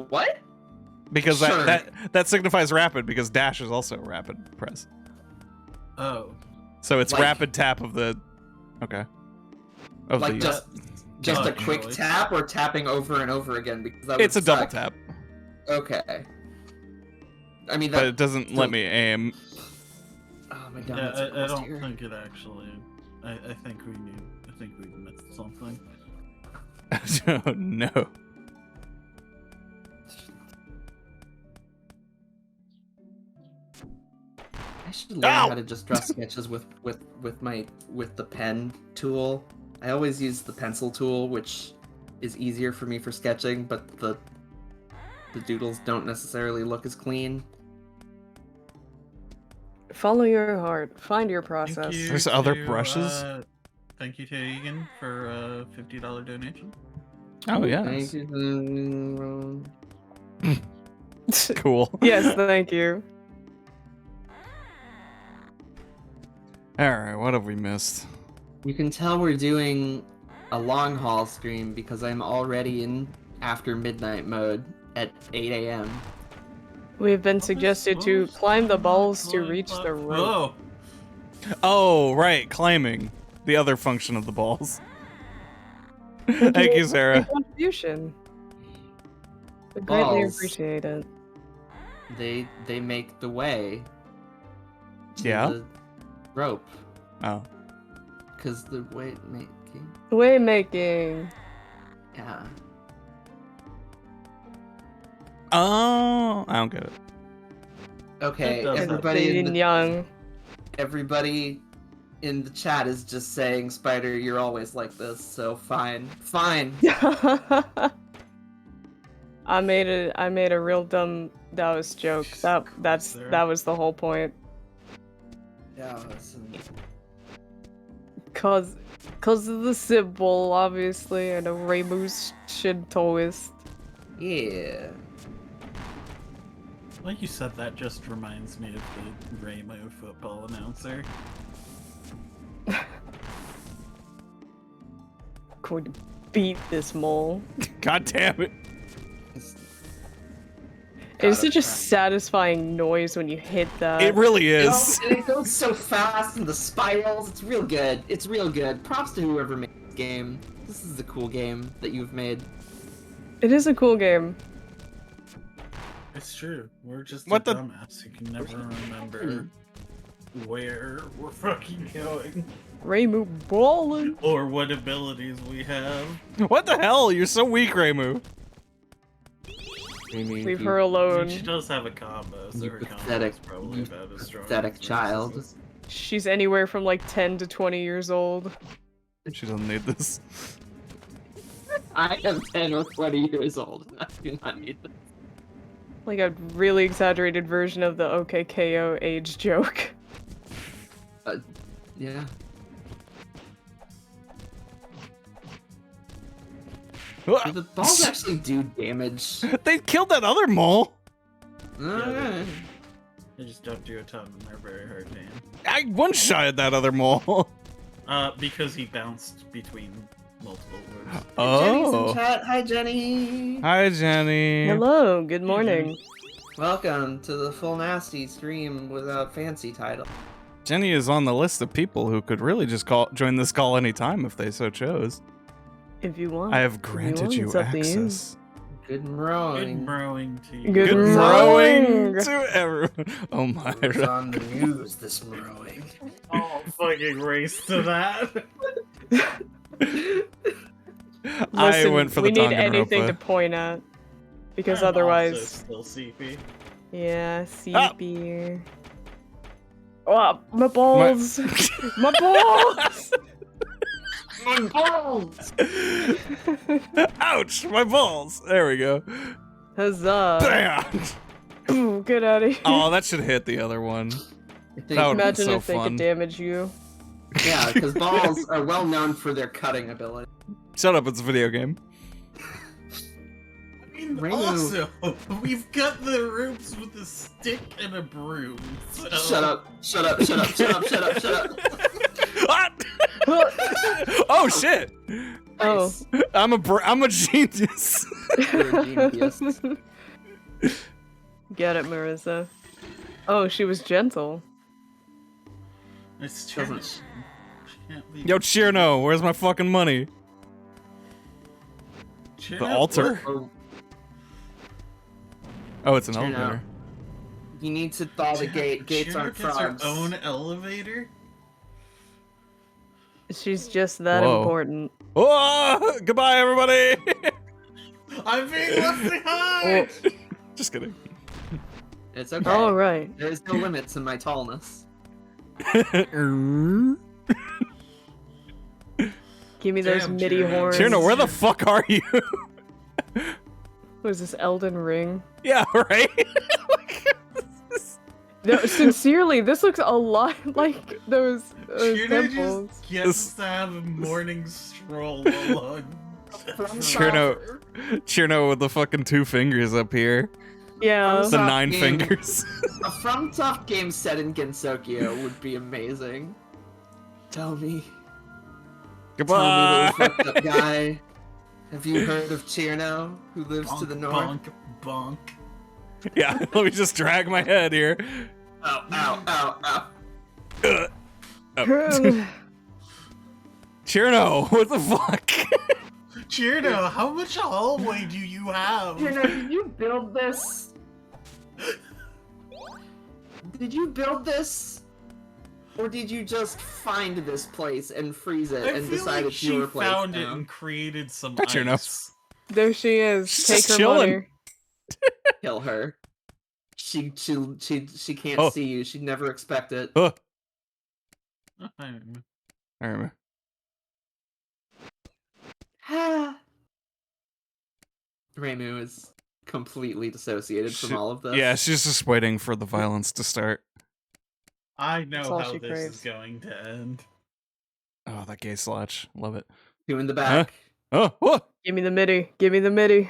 What? Because Sure. that signifies rapid because dash is also a rapid press. Oh. So it's Like- rapid tap of the. Okay. Of Like the. just Oh, a quick no, tap or tapping over and over again? Because that would It's a double suck. tap, Okay. I mean, but that. it doesn't let me aim. Oh my Yeah, god, it's I almost don't here. think it actually. I think we knew. I think we missed something. Oh no. I should learn Ow! how to just draw sketches with the pen tool. I always use the pencil tool, which is easier for me for sketching, but the doodles don't necessarily look as clean. Follow your heart. Find your Thank process. you There's other to, brushes? Thank you to Egan for a $50 donation. Oh yeah. Thank you. Cool. Yes, thank you. All right. What have we missed? You can tell we're doing a long haul stream because I'm already in after midnight mode at 8 a.m. We've been suggested to climb the balls to reach the rope. Oh, Oh right, climbing. The other function of the balls. Thank you, Sarah. Good contribution. We greatly Balls. appreciate it. They make the way to Yeah? the rope Oh. because the way making. Waymaking. Yeah. Oh, I don't get it. Okay, It does that. everybody in the chat is just saying, Spider, you're always like this, so fine. Fine. I made a real dumb Taoist joke. That was the whole point. Yeah, listen. Cause of the symbol, obviously, and a Rainbow's Shintoist. Yeah. Like you said, that just reminds me of the Raymo football announcer. Going to beat this mole. God damn it. It's such a satisfying noise when you hit that. It really You know, is. and it goes so fast, and the spirals. It's real good. It's real good. Props to whoever made this game. This is a cool game that you've made. It is a cool game. It's true. We're just What a the- dumbass who can never remember where we're fucking going Raymu ballin'. or what abilities we have. What the hell? You're so weak, Raymu. Leave her alone. She does have a combo, so You her combo pathetic- is probably you about as strong. pathetic as child. Versus's. She's anywhere from like 10 to 20 years old. She doesn't need this. I am 10 or 20 years old, and I do not need this. Like a really exaggerated version of the OKKO age joke. Yeah. Do the balls actually do damage? They killed that other mole. Alright. They just don't do a ton, and they're very hard to aim. I one-shotted that other mole. Because he bounced between multiple words. Jenny's in Oh. chat. Hi, Jenny. Hi, Jenny. Hello, good morning. Welcome to the Full Nasty stream without fancy title. Jenny is on the list of people who could really just join this call anytime if they so chose. If you want. I have If you granted want, you it's up to you. access. Good Good mrowing. mrowing to you. Good Good morning. mrowing to everyone. Oh my. Who's on the news this mrowing? Oh, fucking race to that. I Listen, went for we the need anything to Danganronpa. point at. Because I'm otherwise... also still CP. Yeah, Ah. CP. Oh, my balls! My balls! My balls! Ouch! My balls! There we go. Huzzah! Bam! Ooh, get out of here. Oh, that should hit the other one. That would be Imagine so if they fun. could damage you. Yeah, because balls are well known for their cutting ability. Shut up, it's a video game. I mean, Rainbow. also, we've got the ropes with a stick and a broom. So... Shut up! Shut up! Shut up! Shut up! Shut up! Shut up! Ah! Oh shit! Oh. I'm a genius. You're a genius. Get it, Marissa. Oh, she was gentle. It's true. Doesn't- She can't be... Yo, Chirno, where's my fucking money? Cheer The up. altar. Oh, Oh, it's an Chirno. elevator. you need to thaw the gate. Gates Cheer aren't gets her frogs. own elevator? She's just that Whoa. important. Oh, goodbye, everybody. I'm being left behind! Just kidding. It's okay. All right. There's no limits in my tallness. Chirno, Give me those Damn, MIDI Chirno. horns. where the fuck are you? What is this, Elden Ring? Yeah, right. No, sincerely, this looks a lot like those Cheer temples. just gets to have a morning stroll along. Chirno with the fucking 2 fingers up here. Yeah. The Stop 9 game. fingers. A From Tough game set in Gensokyo would be amazing. Tell me, Goodbye. little fucked up guy. Have you heard of Chirno, who lives to the north? Bonk, bonk. Yeah, let me just drag my head here. Ow, ow, ow, ow. Oh. Chirno, what the fuck? Cheerno, how much hallway do you have? Chirno, did you build this? Did you build this? Or did you just find this place and freeze it I and feel decide like it's she your place found it now? and created some Got your ice. There she is. She's Take just her chilling. money. Kill her. She can't Oh. see you. She'd never expect it. Oh, I don't know. I remember. Reimu is completely dissociated from all of this. Yeah, she's just waiting for the violence to start. I That's know all how she this craves. is going to end. Oh, that gay slotch. Love it. Two in the back. Oh, what? Give me the MIDI. Give me the MIDI.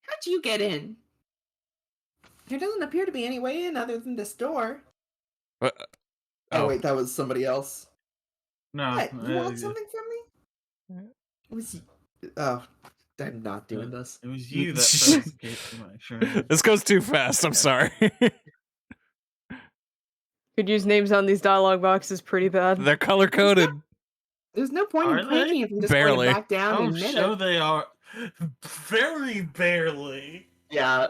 How'd you get in? There doesn't appear to be any way in other than this door. What? Oh wait, that was somebody else. No. What? You want something from me? It was. Oh, I'm not doing this. It was you that froze the gate for my shrine. This goes too fast. I'm sorry. Could use names on these dialogue boxes pretty bad. They're color coded. There's no point Are in clicking they? if I'm just Barely. going back down Oh, and admit so it. they are. Very barely. Yeah.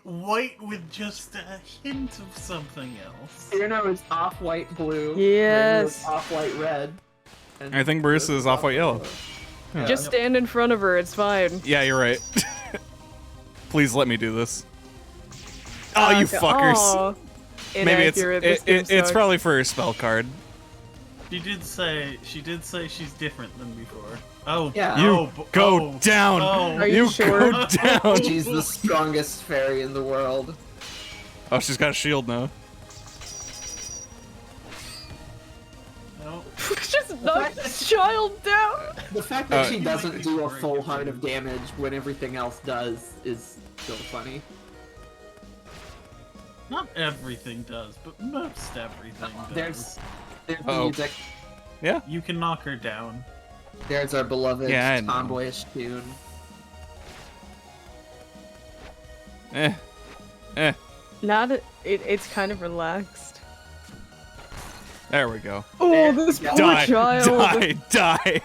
White with just a hint of something else. Cyrano is off-white blue. Yes. Off-white red. And I think Marissa is off-white yellow. Yeah. Just stand in front of her, it's fine. Yeah, you're right. Please let me do this. Oh, you Okay. fuckers. Aw. Maybe Inaccurate, this game it's sucks. probably for her spell card. She did say she's different than before. Oh, Yeah. You go down. Oh. Are you sure? go down. She's the strongest fairy in the world. Oh, she's got a shield now. No. Just knock this child down! The fact that she You doesn't might be do a correct full if heart you- of damage when everything else does is still funny. Not everything does, but most everything does. There's the Uh-oh. music. You can knock her down. There's our beloved Yeah, I know. tomboyish tune. Eh. Eh. It's kind of relaxed. There we go. Oh, this poor Die, child! die,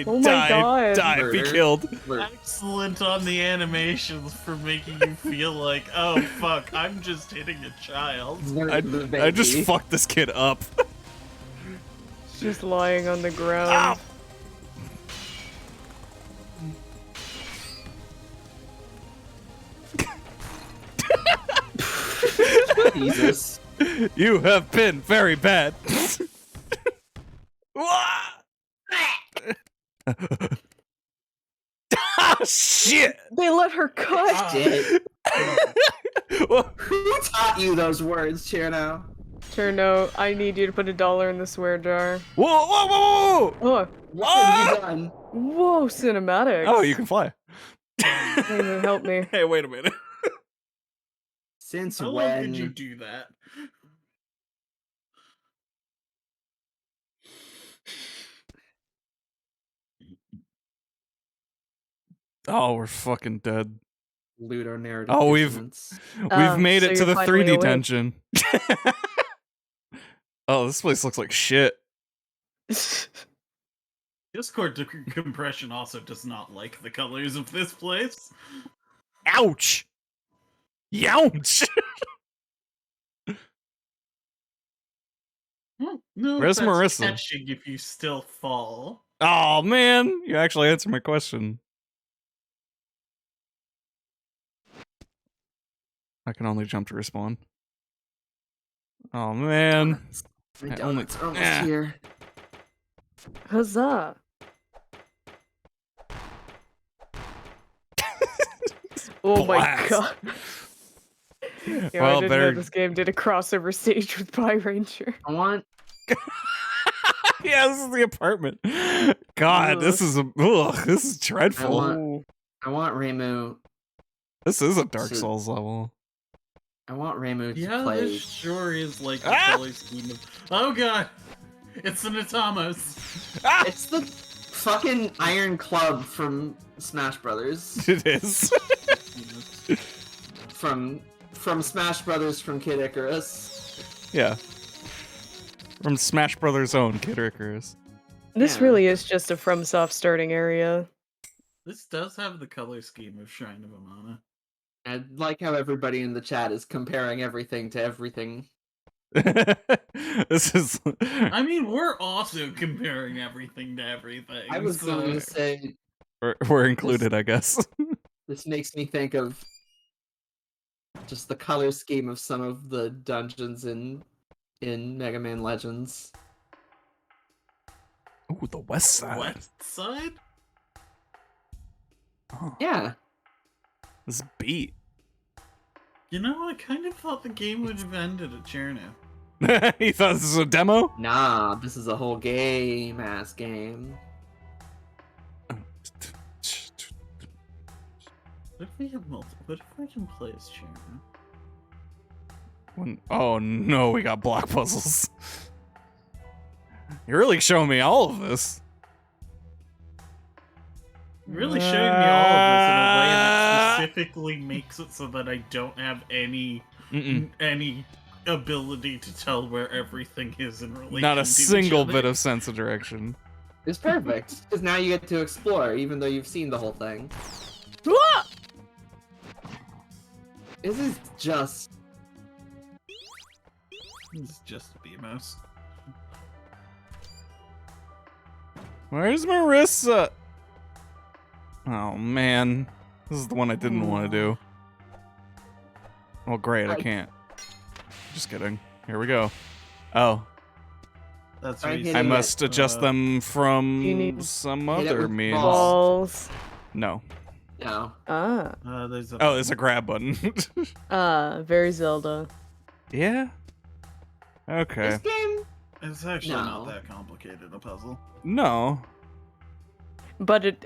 Oh my God. die, be Murder. killed. Excellent on the animations for making you feel like, oh fuck, I'm just hitting a child. I just fucked this kid up. Just lying on the ground. Ow. Jesus. You have been very bad. Ah, shit! They let her cut! Shit. Whoa. Who taught you those words, Cherno? Cherno, I need you to put $1 in the swear jar. Whoa, whoa, whoa, whoa! Oh, What Ah! have you done? whoa, cinematics. Oh, you can fly. Hey, help me. Hey, wait a minute. Since How long when? did you do that? Oh, we're fucking dead. Ludo narrative. Oh, we've dissonance. we've made so it to you're the finally 3D awake. dungeon. Oh, this place looks like shit. Discord compression also does not like the colors of this place. Ouch! Youch! No, Where's that's Marissa? catching if you still fall. Oh man, you actually answered my question. I can only jump to respawn. Oh man. My I donuts are almost only- here. Huzzah. Oh my Blast. god. Yeah, I Well, didn't better- know this game did a crossover stage with Pie Ranger. I want. Yeah, this is the apartment. God, this is this is dreadful. I want Reimu. This is a Dark So- Souls level. I want Reimu to Yeah, play. this sure is like the Ah! color scheme of. Oh god! It's the Natamos! Ah! It's the fucking Iron Club from Smash Brothers. It is. from Smash Brothers from Kid Icarus. Yeah. From Smash Brothers' own Kid Icarus. This Yeah. really is just a FromSoft starting area. This does have the color scheme of Shrine of Amana. I like how everybody in the chat is comparing everything to everything. This is. I mean, we're also comparing everything to everything. I was so- going to say We're included, I guess. this makes me think of just the color scheme of some of the dungeons in Mega Man Legends. Ooh, the west side. West side? Oh, Yeah. this beat. You know, I kind of thought the game would have ended at Cherno. You thought this was a demo? Nah, this is a whole game-ass game. What if we have What if we can play as Sharon? Oh no, we got block puzzles. You're really showing me all of this. You're really showing me all of this in a way that specifically makes it so that I don't have any ability to tell where everything is in relation. Not a to single each other. bit of sense of direction. It's perfect, because now you get to explore, even though you've seen the whole thing. This is just... It's just a BMOS. Where's Marissa? Oh man, this is the one I didn't want to do. Oh great, I can't. Just kidding. Here we go. Oh, That's I'm what he hitting I said. must adjust them You from need- some Hit it other with means. Balls. No. No. Ah. There's a Oh, there's a grab button. Very Zelda. Yeah. Okay. This game... It's actually No. not that complicated a puzzle. No. But it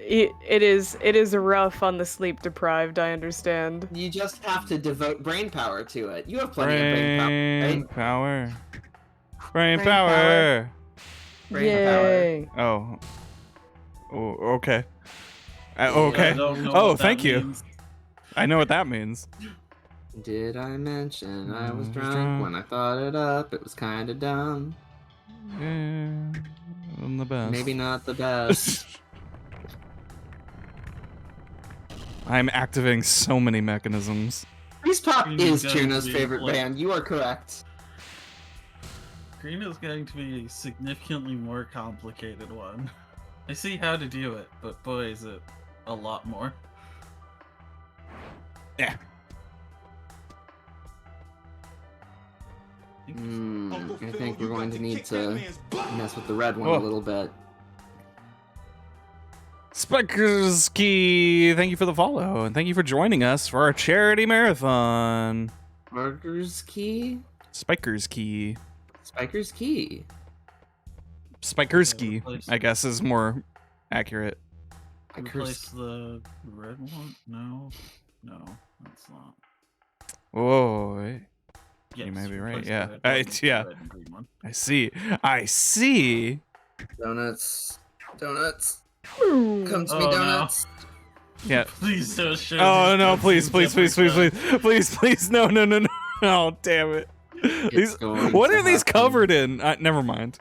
is rough on the sleep deprived, I understand. You just have to devote brain power to it. You have plenty of brain power, right? Brain Brain power. Brain Yay. Oh. Oh, okay. I Okay. don't know Oh, what that thank you. means. I know what that means. Did I mention I was was drunk drunk. when I thought it up? It was kinda dumb. Yeah, I'm the best. Maybe not the best. I'm activating so many mechanisms. Grease Pop Green is is going Chuna's to be favorite like- band. You are correct. Green is going to be a significantly more complicated one. I see how to do it, but boy, is it a lot more. Yeah. I think we're going to need to mess with the red one Whoa. a little bit. Spikerski, thank you for the follow, and thank you for joining us for our charity marathon. Burger's Key? Spiker's Key. Spiker's Key. Spikersky, Replace- I guess, is more accurate. Replace the red one? No, that's not. Whoa, wait. Yes, may be right, replace the yeah. red one with the Yeah. red and green one. I see. I see. Donuts. Donuts. Boom. Come to Oh, me, no. donuts. Yeah. Please don't show Oh these no! cutscenes Please, please, please, please, every please, time. please! No! Oh damn it! These, going what to are these happen. covered in? Never mind.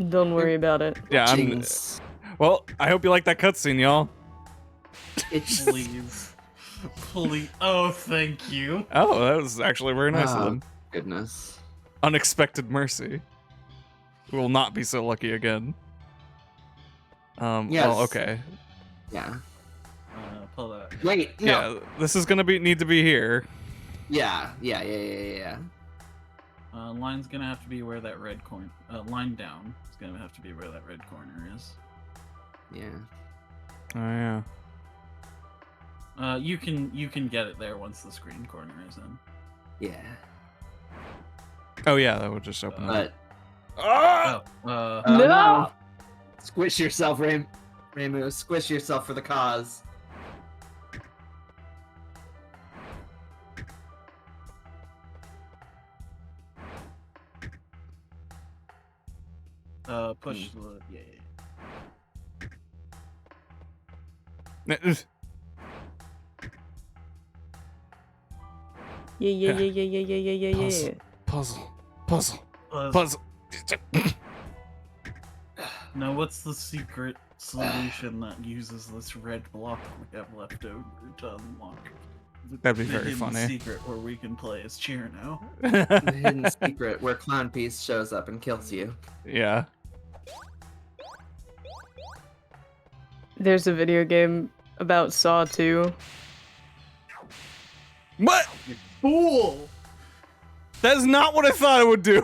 Don't worry about it. Yeah, I'm. Jeans. Well, I hope you like that cutscene, y'all. It's Please. Please. Oh, thank you. Oh, that was actually very nice of Oh. them. goodness. Unexpected mercy. We will not be so lucky again. Yes. Well, okay. Yeah. Pull that. Wait. No. Yeah, this is gonna need to be here. Yeah. Line's gonna have to be where that red corner. Line down is gonna have to be where that red corner is. Yeah. Oh yeah. You can get it there once the screen corner is in. Yeah. Oh yeah, that would just open it. But Ah! Oh, No! Squish yourself, Ramu. Squish yourself for the cause. push the yeah. Yeah. Puzzle. Uh, Puzzle. Now, what's the secret solution that uses this red block we have left over to unlock? That'd be The very hidden funny. secret where we can play as Cheer now. The hidden secret where Clown Piece shows up and kills you. Yeah. There's a video game about Saw 2. What? Fool! That is not what I thought it would do.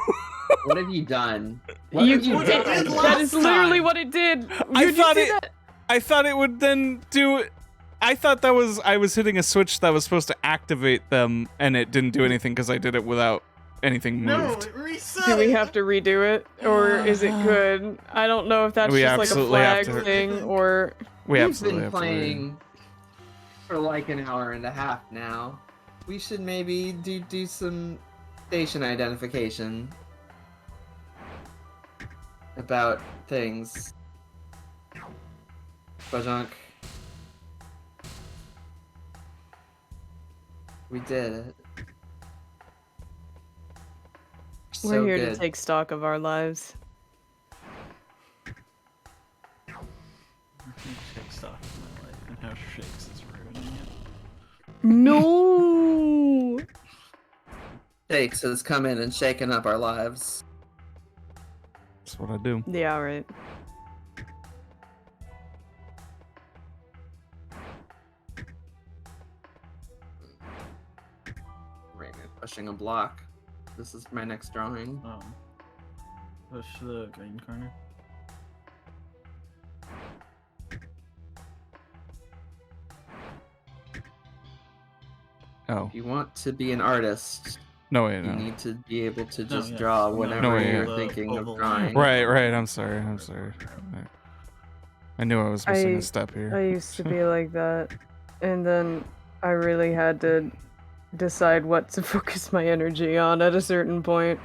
What have you done? What You, have you What did done? it that is literally time? what it did. I You thought did it- that. I thought it would then do. I thought that was I was hitting a switch that was supposed to activate them, and it didn't do anything because I did it without anything No, moved. it reset! Do we have to redo it, or is it good? I don't know if that's We just like a absolutely have flag to- thing, or We We've absolutely been have to. playing for like an hour and a half now. We should maybe do some station identification about things. Bajunk. We did it. We're So here good. to take stock of our lives. Take stock of my life and how Shakes is ruining it. No. Shakes has come in and shaken up our lives. That's what I do. Yeah, right. Raymond pushing a block. This is my next drawing. Push the green corner. Oh. If you want to be an artist, No, wait, you no. need to be able to just yeah. draw No, whenever no, you're yeah. thinking of Oval drawing. line. Right, I'm sorry. I knew I was missing a step I here. used to be like that, and then I really had to decide what to focus my energy on at a certain point.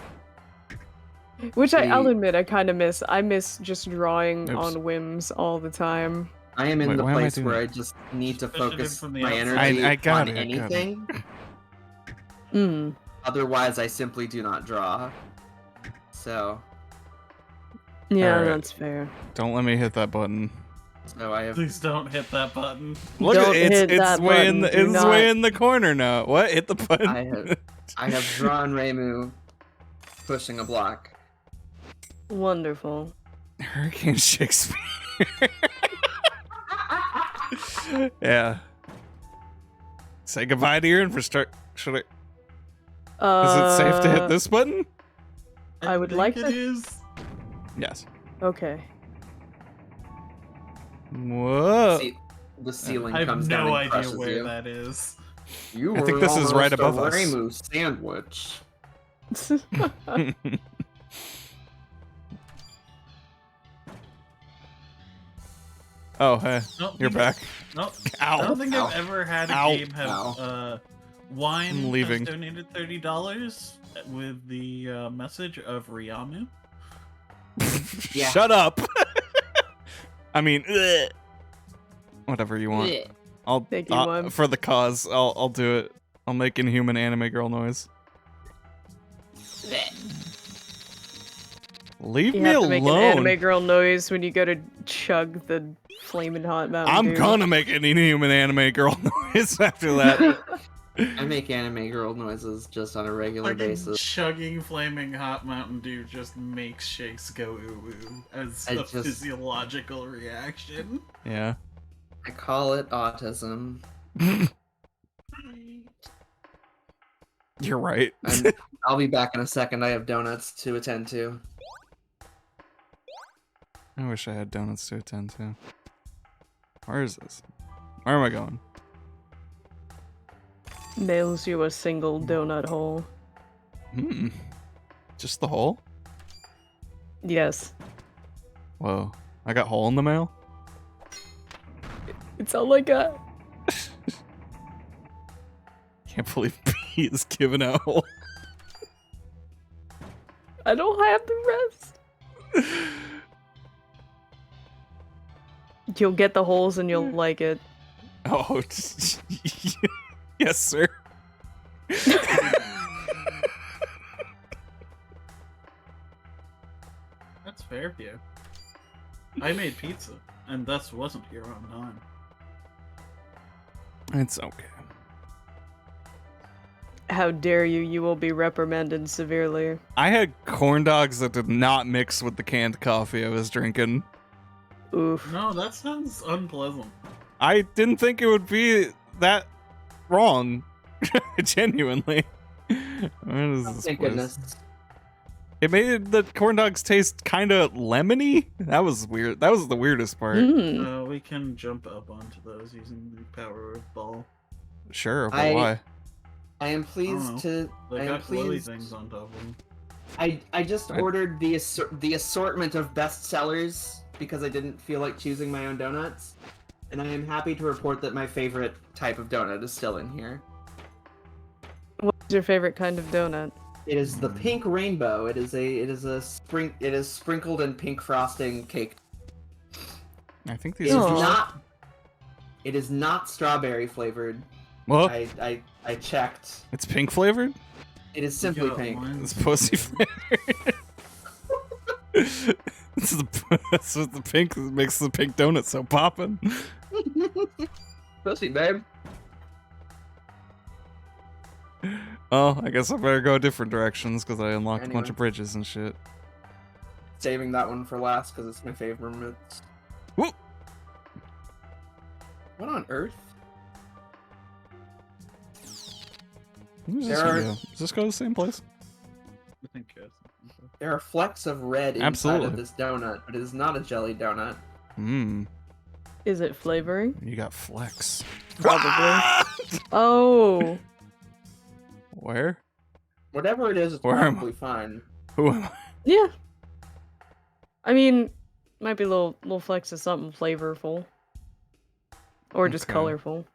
Which I'll See- admit I kind of miss. I miss just drawing Oops. on whims all the time. I am in Wait, the why am I place doing where that? I just need to Push it in focus from the my outside. energy I got on it, I got it. anything. Mm. Otherwise, I simply do not draw. So, Yeah, Alright. that's fair. Don't let me hit that button. so I have. Please don't hit that button. Look, Don't it's hit that way in the button, do it's way not. in the corner now. What? Hit the button. I have drawn Reimu pushing a block. Wonderful. Hurricane Shakespeare. Yeah. Say goodbye to your infrastructure. Should I? Is it safe to hit this button? I would think like it to- is. Yes. Okay. Whoa. See, the ceiling I have comes down no and idea crushes where you. that is. You I think were this is right almost above a us. Reimu sandwich. Oh, hey. Nope, You're back. Nope. Ow. I don't think Ow. I've ever had a Ow. game have Ow. Wine I'm leaving. has donated $30 with the message of Ryamu. Yeah. Shut up. I mean, ugh. Whatever you want. I'll Thank you, Mom. for the cause. I'll do it. I'll make inhuman anime girl noise. Leave You me have to make an alone. anime girl noise when you go to chug the flaming hot Mountain I'm Dew. gonna make an inhuman anime girl noise after that. I make anime girl noises just on a regular Fucking basis. chugging flaming hot Mountain Dew just makes Shakes go ooh ooh as I a just- physiological reaction. Yeah. I call it autism. You're right. I'll be back in a second. I have donuts to attend to. I wish I had donuts to attend to. Where is this? Where am I going? Mails you a single donut hole. Just the hole? Yes. Whoa. I got hole in the mail? It's all I got. Can't believe P is giving out hole. I don't have the rest. You'll get the holes and you'll like it. Oh, yes, sir. That's fair of you. I made pizza, and thus wasn't here on time. It's okay. How dare you? You will be reprimanded severely. I had corn dogs that did not mix with the canned coffee I was drinking. Oof. No, that sounds unpleasant. I didn't think it would be that wrong. Genuinely. Where is this Thank place? goodness. It made the corn dogs taste kind of lemony. That was weird. That was the weirdest part. Mm. We can jump up onto those using the power of ball. Sure, but I- why? I am pleased Oh. to. They I am got glowy pleased. things on top of them. I just I- ordered the assortment of best sellers because I didn't feel like choosing my own donuts. And I am happy to report that my favorite type of donut is still in here. What's your favorite kind of donut? It is the pink rainbow. It is sprinkled in pink frosting cake. I think It these is are. Aw. not. It is not strawberry flavored. Well, I checked. it's pink flavored. It is simply got pink. one. It's pussy flavored. That's what the pink makes the pink donut so poppin'. Pussy, babe. Oh, I guess I better go different directions because I unlocked a bunch Anyway. of bridges and shit. Saving that one for last because it's my favorite. Woo! What on earth? Where's There this are- go? Does this go to the same place? I think yes. There are flecks of red inside Absolutely. of this donut, but it is not a jelly donut. Mmm. Is it flavoring? You got flex. Probably. Oh. Where? Whatever it is, it's Where am I? probably fine. Who am I? Yeah. I mean, might be a little flecks of something flavorful. Or just Okay. colorful.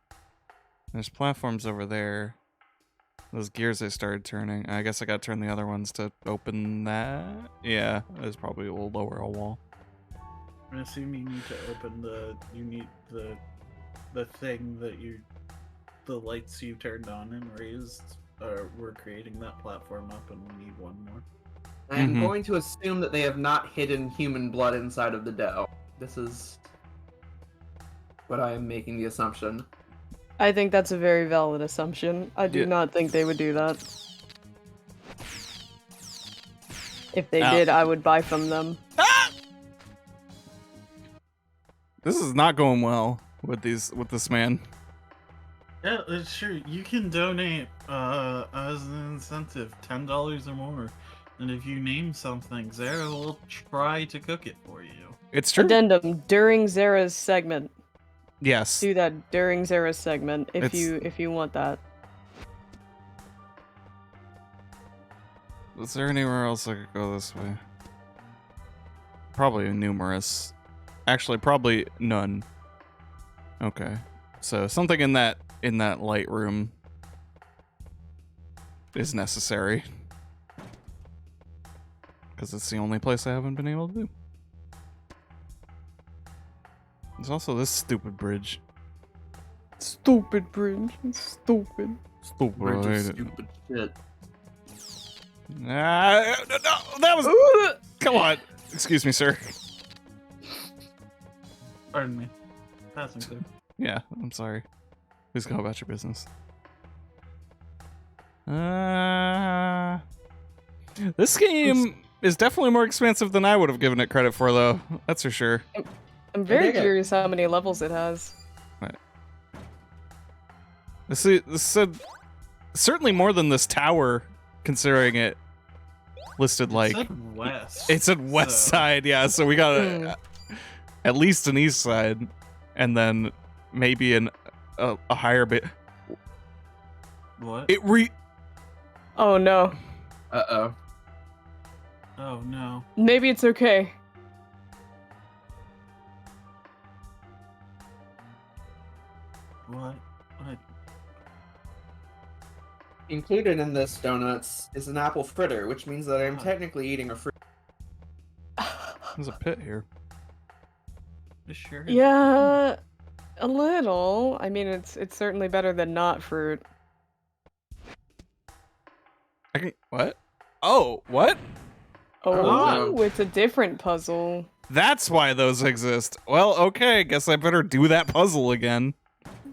There's platforms over there. Those gears I started turning. I guess I gotta turn the other ones to open that. Yeah, it's probably a little lower a wall. I assume you need to open the thing that the lights you turned on and raised. We're creating that platform up, and we need one more. I am Mhm. going to assume that they have not hidden human blood inside of the dough. This is what I am making the assumption. I think that's a very valid assumption. I do Yeah. not think they would do that. If they Ow. did, I would buy from them. This is not going well with this man. Yeah, sure. You can donate as an incentive $10 or more, and if you name something, Zara will try to cook it for you. It's true. Addendum during Zara's segment. Yes. Do that during Zara's segment if It's- if you want that. Is there anywhere else I could go this way? Probably numerous. Actually, probably none. Okay. So something in that light room is necessary. Because it's the only place I haven't been able to do. There's also this stupid bridge. Stupid bridge. Stupid. Stupid. We're I just hate it. stupid shit. Ah, no, that was. Come on. Excuse me, sir. Pardon me. Passing through. Yeah, I'm sorry. Please go about your business. This game is definitely more expansive than I would have given it credit for, though. That's for sure. I'm very dig it. curious how many levels it has. This said certainly more than this tower, considering it listed It like said west. it's a west so- side. Yeah, so we got at least an east side, and then maybe a higher bit. What? Oh no. Uh-oh. Oh no. Maybe it's okay. What? What? Included in this donuts is an apple fritter, which means that I'm Ah. technically eating a fruit. There's a pit here. This sure is- Yeah, a little. I mean, it's certainly better than not fruit. I can what? Oh, what? Oh, no. it's a different puzzle. That's why those exist. Well, okay, guess I better do that puzzle again.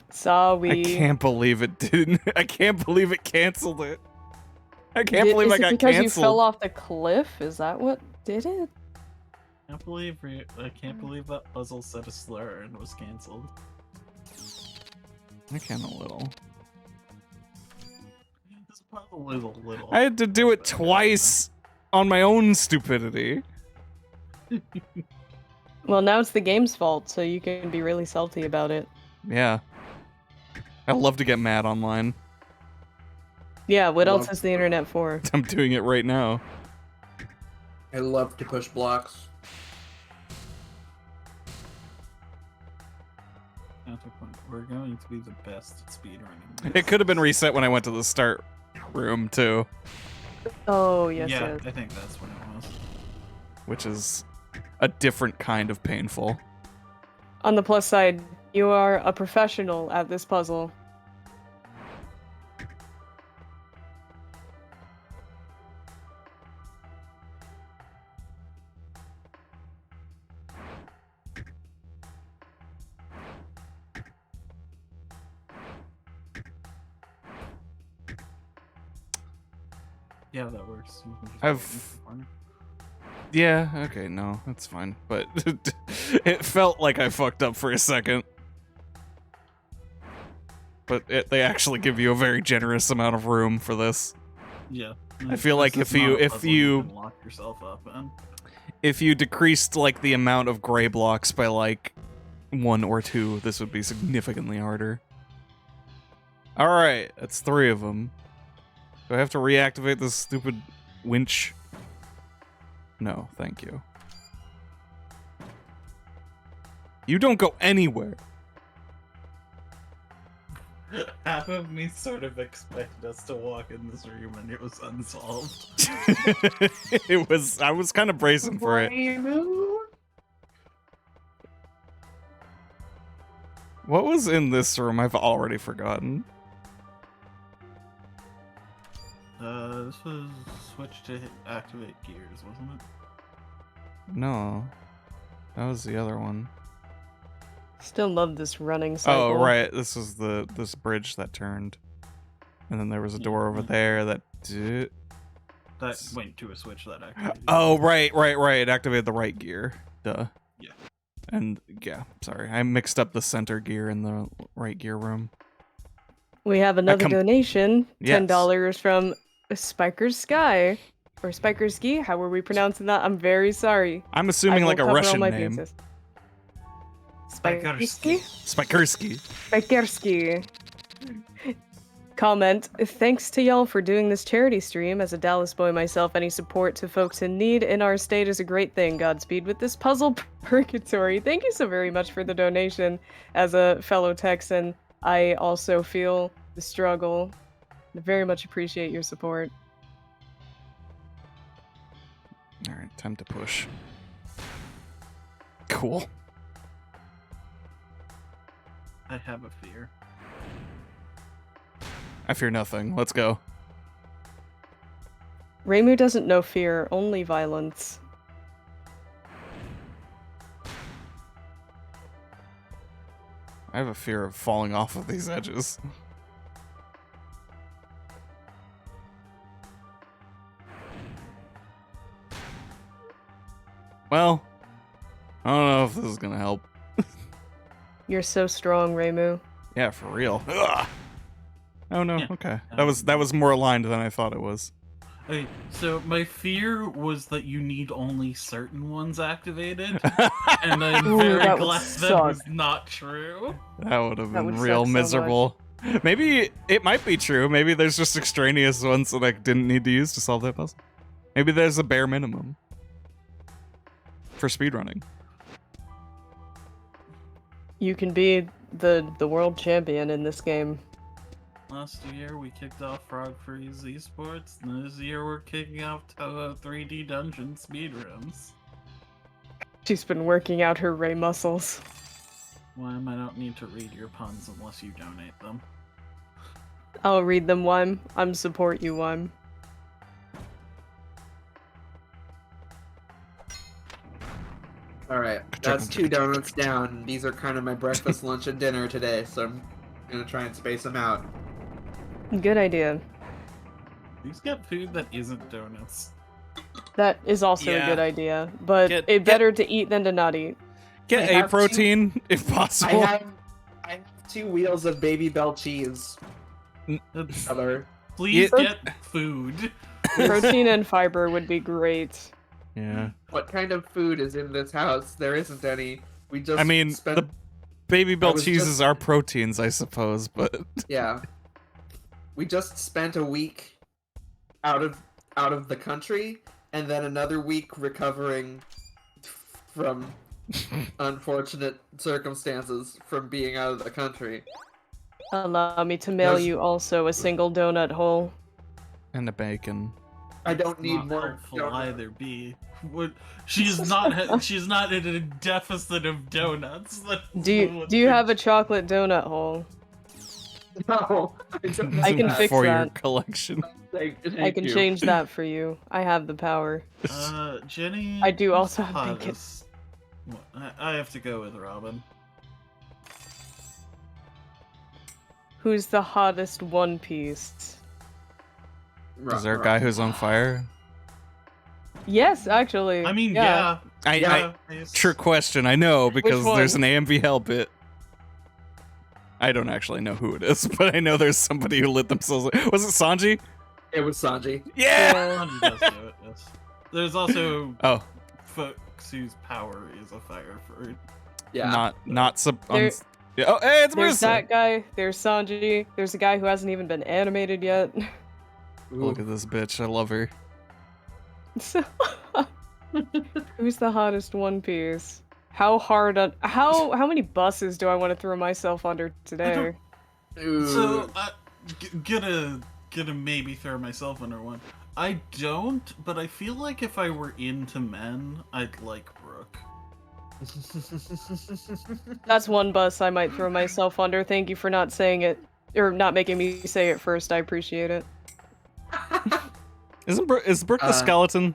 Sorry. I can't believe it didn't. I can't believe it canceled it. I can't Is believe I it got because canceled. you fell off the cliff? Is that what did it? I can't believe that puzzle said a slur and was canceled. I can a little. This puzzle is a little. I had to do it twice on my own stupidity. Well, now it's the game's fault, so you can be really salty about it. Yeah. I love to get mad online. Yeah, what else Love- is the internet for? I'm doing it right now. I love to push blocks. We're going to be the best at speedrunning. It could have been reset when I went to the start room too, Oh, yes, Yeah, yes. I think that's what it was. which is a different kind of painful. On the plus side, you are a professional at this puzzle. Yeah, that works. You can just I've- go in the corner. Yeah, okay, no, that's fine. But it felt like I fucked up for a second. But they actually give you a very generous amount of room for this. Yeah. I feel like This is if not you- a if puzzle you- can lock yourself up in. If you decreased like the amount of gray blocks by like 1 or 2, this would be significantly harder. Alright, that's 3 of them. Do I have to reactivate this stupid winch? No, thank you. You don't go anywhere. Half of me sort of expected us to walk in this room and it was unsolved. I was kind of bracing for it. What was in this room? I've already forgotten. This was switch to activate gears, wasn't it? No. That was the other one. Still love this running cycle. Oh, right. This was this bridge that turned. And then there was a door over there that did... That went to a switch that activated. Oh, right. It activated the right gear. Duh. Yeah. And, yeah, sorry. I mixed up the center gear in the right gear room. We have another donation, Yes. $10 from Spiker Sky. Or Spiker Ski, how are we pronouncing that? I'm very sorry. I'm assuming I like will a cover all Russian my name. bases. Spikersky? Spikersky. Spikersky. Comment, thanks to y'all for doing this charity stream. As a Dallas boy myself, any support to folks in need in our state is a great thing. Godspeed with this puzzle purgatory. Thank you so very much for the donation. As a fellow Texan, I also feel the struggle. I very much appreciate your support. Alright, time to push. Cool. I have a fear. I fear nothing. Let's go. Reimu doesn't know fear, only violence. I have a fear of falling off of these edges. Well, I don't know if this is gonna help. You're so strong, Reimu. Yeah, for real. Ugh. Oh no, Yeah. okay. That was more aligned than I thought it was. Okay, so my fear was that you need only certain ones activated, and I'm Ooh, very that would glad that suck. was not true. That would have That been would real suck so miserable. Maybe it might be true. Maybe there's just extraneous ones that I didn't need to use to solve that puzzle. Maybe there's a bare minimum for speedrunning. You can be the world champion in this game. Last year we kicked off Frog Freeze Esports, and this year we're kicking off Touhou 3D Dungeon speedruns. She's been working out her Ray muscles. Wham, I don't need to read your puns unless you donate them. I'll read them, Wime. I'm support you, Wime. Alright, that's 2 donuts down. These are kind of my breakfast, lunch, and dinner today, so I'm gonna try and space them out. Good idea. Please get food that isn't donuts. That is also Yeah. a good idea, but Get- it's better to eat than to not eat. Get I a have protein if I possible. have 2 wheels of Baby Bell cheese. That's- Other. Please Yeah. get food. Protein and fiber would be great. Yeah. What kind of food is in this house? There isn't any. We just I mean, spent... the Baby Bell was cheeses just- are proteins, I suppose, but Yeah. We just spent a week out of the country, and then another week recovering from unfortunate circumstances from being out of the country. Allow me to mail There's- you also a single donut hole. And a bacon. I don't need Not more. helpful either. B. What? She's not. She's not in a deficit of donuts. Do you have a chocolate donut hole? No, I don't I can have fix for your that. collection. Thank I can you. change that for you. I have the power. Jenny. I do who's also the have bacon. hottest? I have to go with Robin. Who's the hottest One Piece? Is there a guy who's on fire? Yes, actually. I mean, yeah. yeah. Trick question, I know, because one? there's an AMV Hell bit. I don't actually know who it is, but I know there's somebody who lit themselves. Was it Sanji? It was Sanji. Yeah! Sanji does do it, yes. There's also Oh, folks whose power is a fire fruit. Yeah. There- yeah. Oh, hey, it's There's Marissa! that guy, there's Sanji, there's a guy who hasn't even been animated yet. Look at this bitch, I love her. So, who's the hottest One Piece? How hard on how many buses do I want to throw myself under today? Ooh. So, gonna maybe throw myself under one. I don't, but I feel like if I were into men, I'd like Brooke. That's one bus I might throw myself under. Thank you for not saying it, or not making me say it first. I appreciate it. Is Brooke the skeleton?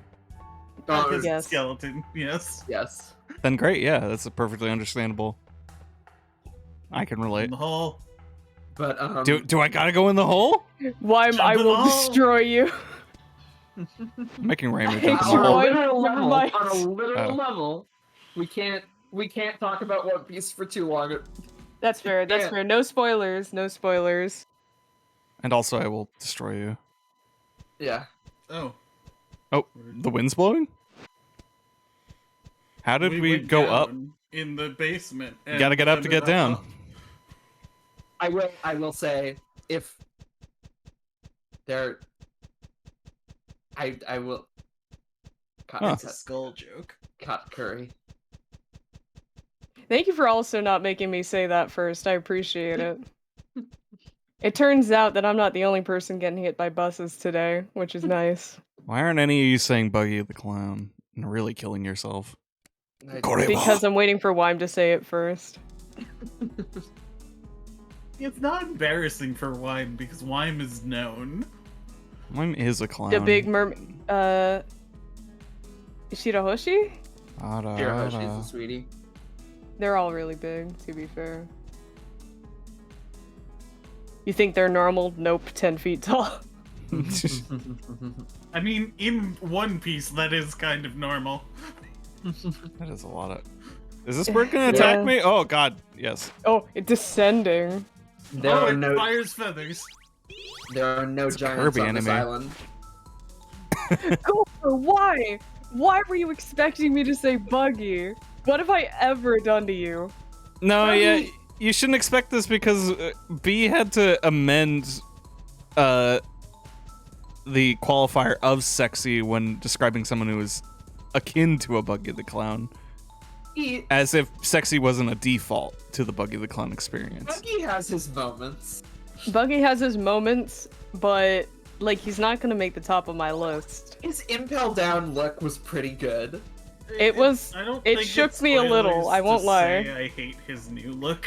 Oh, Yes. Skeleton, yes. yes. Then great, yeah, that's perfectly understandable. I can In relate. the hall. But Do I gotta go in the hole? Why Jump I in the will hole. destroy you. I'm making Raymond Hey, jump in on the a hole. literal Never level, mind. on a literal Oh. level, we can't talk about One Piece for too long. That's fair. That's Yeah. fair. No spoilers. No spoilers. And also, I will destroy you. Yeah. Oh. Oh, the wind's blowing? How did we went go up? down in the basement. You gotta get up to get down. I will say if there I will cut, Huh. It's a skull joke. cut curry. Thank you for also not making me say that first. I appreciate it. It turns out that I'm not the only person getting hit by buses today, which is nice. Why aren't any of you saying Buggy the Clown and really killing yourself? Koreba. Because I'm waiting for Wyme to say it first. It's not embarrassing for Wyme because Wyme is known. Mine is a clown. The big mermaid. Shirahoshi? Here, she's a sweetie. They're all really big, to be fair. You think they're normal? Nope, 10 feet tall. I mean, in One Piece, that is kind of normal. That is a lot of... Is this bird gonna attack Yeah. me? Oh god, yes. Oh, it's descending. There oh, are it no fires feathers. giants Kirby on this anime. island. Gopher, why? Why were you expecting me to say Buggy? What have I ever done to you? No, yeah, you shouldn't expect this because B had to amend the qualifier of sexy when describing someone who is akin to a Buggy the Clown. As if sexy wasn't a default to the Buggy the Clown experience. Buggy has his moments. Buggy has his moments, but like he's not gonna make the top of my list. His impel down look was pretty good. It was. I don't It think shook it's me a little, spoilers I won't to lie. say I hate his new look.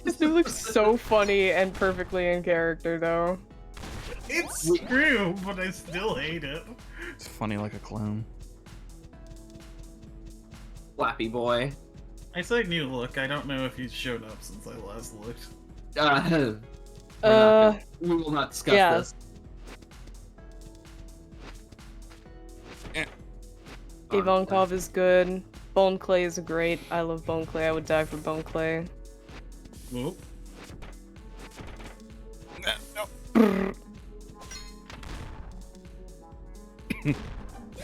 This dude looks so funny and perfectly in character, though. It's true, but I still hate it. It's funny like a clown. Flappy boy. I say new look. I don't know if he's shown up since I last looked. We will not discuss yeah. this. Ivankov is good. Bone Clay is great. I love Bone Clay. I would die for Bone Clay. Whoop.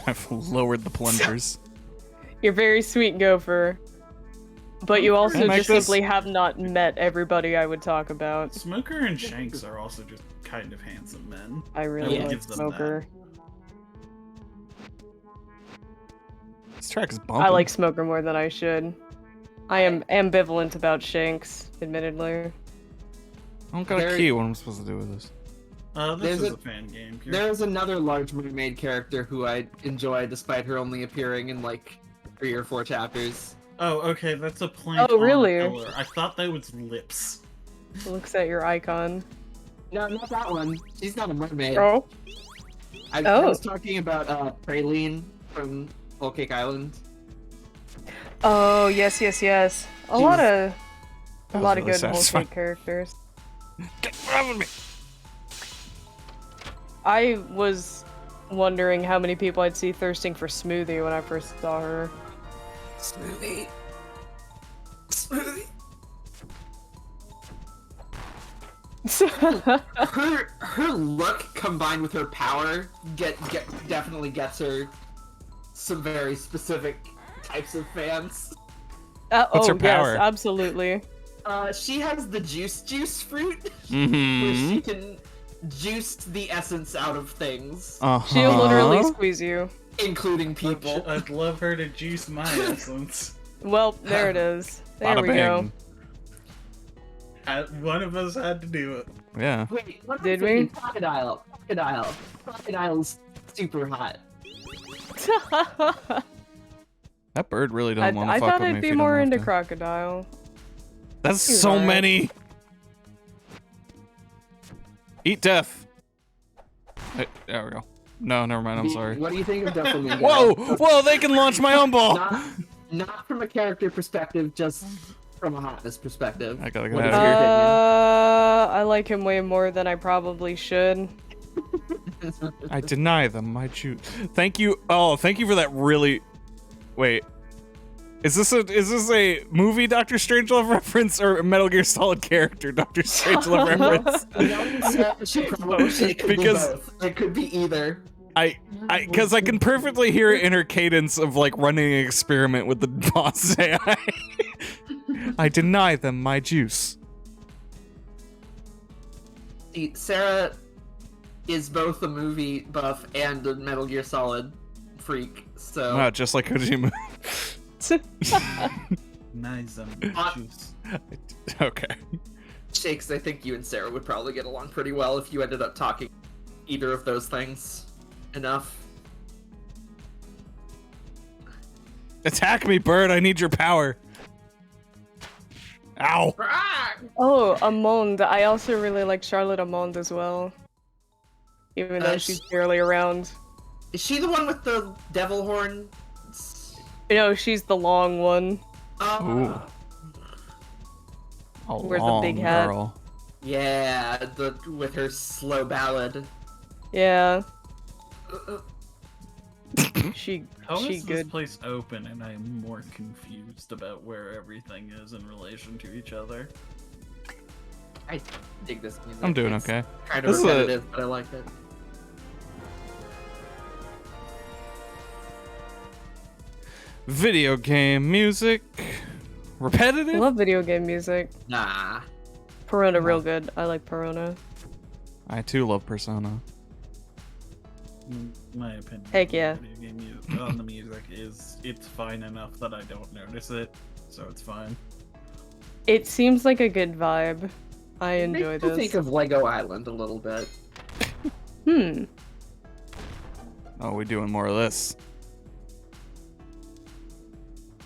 I've lowered the plungers. You're very sweet, Gopher. But you also Can I make just this? simply have not met everybody I would talk about. Smoker and Shanks are also just kind of handsome men. I really will like give them Smoker. This track is bumping. I like Smoker more than I should. I am ambivalent about Shanks, admittedly. I don't got a key. What am I supposed to do with this? This is a fan game. There's another large mermaid character who I enjoy, despite her only appearing in like 3 or 4 chapters. Oh, okay, that's a plant. Oh, really? Color. I thought that was lips. Looks at your icon. No, not that one. She's not a mermaid. Oh. I Oh. was talking about Praline from Whole Cake Island. Oh, yes. A lot of That was good really whole satisfying. cake characters. Get off of me! I was wondering how many people I'd see thirsting for Smoothie when I first saw her. Smoothie. Her look combined with her power definitely gets her some very specific types of fans. What's her power? Yes, absolutely. She has the juice fruit, Mm-hmm. where she can juice the essence out of things, She'll literally squeeze you. including people. I'd love her to juice my essence. Well, there it is. There Bada we go. bang. One of us had to do it. Yeah. Wait, what am I Did we? thinking? Crocodile's super hot. That bird really don't want to I fuck thought with me I'd if be you don't more have into to. Crocodile. That's He's so alright. many. Eat death. There we go. No, never mind. I'm sorry. What do you think of Doflamingo? Whoa! They can launch my own ball. Not from a character perspective, just from a hotness perspective. I gotta get What out is of your here. I like him way more than I probably should. opinion? I deny them my juice. Thank you. Oh, thank you for that. Really. Wait. Is this a movie Doctor Strangelove reference or a Metal Gear Solid character Doctor Strangelove reference? It could Because- be both. It could be either. Because I can perfectly hear it in her cadence of like running an experiment with the boss AI. I deny them my juice. See, Sarah is both a movie buff and a Metal Gear Solid freak, so Wow, just like Kojima. Nice juice. Okay. Shakes, I think you and Sarah would probably get along pretty well if you ended up talking either of those things enough. Attack me, bird. I need your power. Ow. Oh, Amond. I also really like Charlotte Amond as well. Even though Uh, she's barely around. Is she the one with the devil horn? No, she's the long one. Ooh. A Wears a long big hat. girl. Yeah, with her slow ballad. Yeah. She How she is this good. place open and I'm more confused about where everything is in relation to each other? I dig this music. I'm doing It's okay. Kind of This is a- repetitive, but I like it. Video game music. I Repetitive? love video game music. Nah. Perona real good. I like Perona. I too love Persona. My opinion. Heck yeah. On video game on the music is it's fine enough that I don't notice it, so it's fine. It seems like a good vibe. I enjoy Makes me this. think of Lego Island a little bit. Oh, we doing more of this.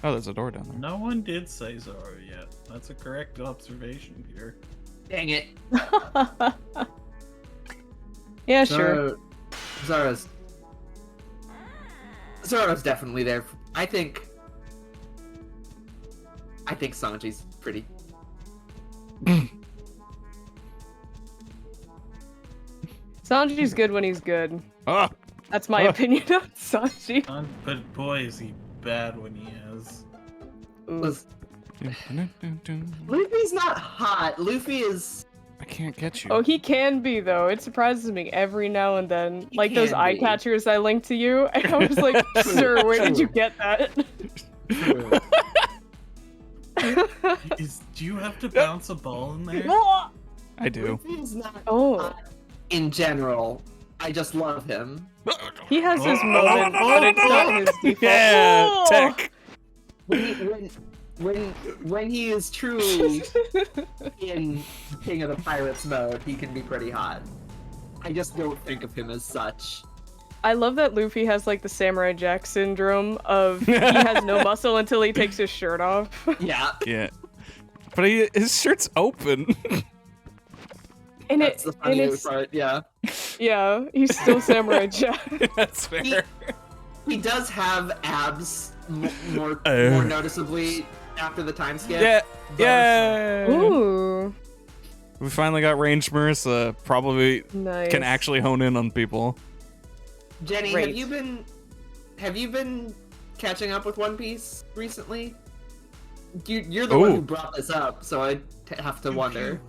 Oh, there's a door down there. No one did say Zoro yet. That's a correct observation, Peter. Dang it. Yeah, sure. Zoro's definitely there. I think Sanji's pretty. Sanji's good when he's good. Ah! That's my opinion on Sanji. But boy, is he bad when he is. Ooh. Luffy's not hot. Luffy is. I can't get you. Oh, he can be though. It surprises me every now and then. He Like those can eye be. catchers I linked to you, and I was like, "Sir, where did you get that?" True. Do you have to bounce a ball in there? I do. Luffy's not Oh, hot in general. I just love him. He has his moment, but it's not his default. Yeah, Oh! tech. When he is truly in King of the Pirates mode, he can be pretty hot. I just don't think of him as such. I love that Luffy has like the Samurai Jack syndrome of he has no muscle until he takes his shirt off. Yeah. Yeah. But his shirt's open. And That's the funniest part, yeah. Yeah, he's still Samurai Jack. That's fair. He does have abs more noticeably after the time skip. Yeah. but- Yeah. Ooh, We finally got ranged Marissa. Probably nice. can actually hone in on people. Jenny, Great. have you been catching up with One Piece recently? You're the one Ooh. who brought this up, so I have to wonder.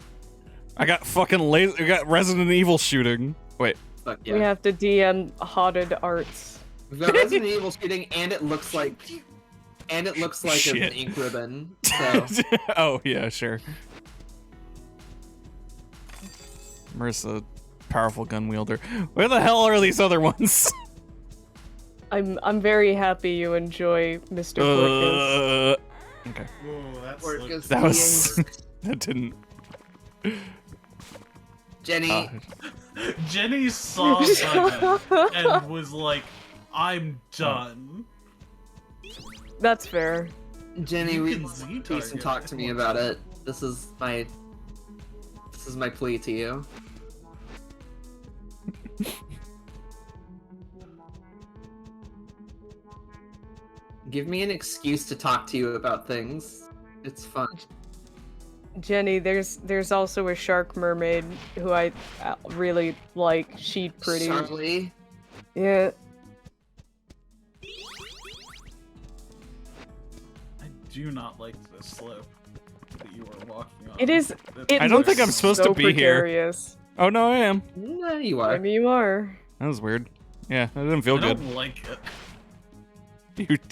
I got fucking laser. I got Resident Evil shooting. Wait. But yeah, We have to DM Haunted Arts. we've got Resident Evil shooting, and it looks like an Shit. ink ribbon. So Oh yeah, sure. Marissa, powerful gun wielder. Where the hell are these other ones? I'm very happy you enjoy Mr. Porkus. Okay. Whoa, that's Orcus That was being- that didn't. Jenny. Jenny saw Button and was like, I'm done. That's fair. Jenny, You we can Z please target. talk to me about it. This is my plea to you. Give me an excuse to talk to you about things. It's fun. Jenny, there's also a shark mermaid who I really like. She's pretty. Charlie, Yeah. I do not like the slope that you are walking on. It is. It I don't think looks I'm supposed so to be here. precarious. Oh no, I am. no, you are. Maybe you are. That was weird. Yeah, that didn't feel I good. don't like it.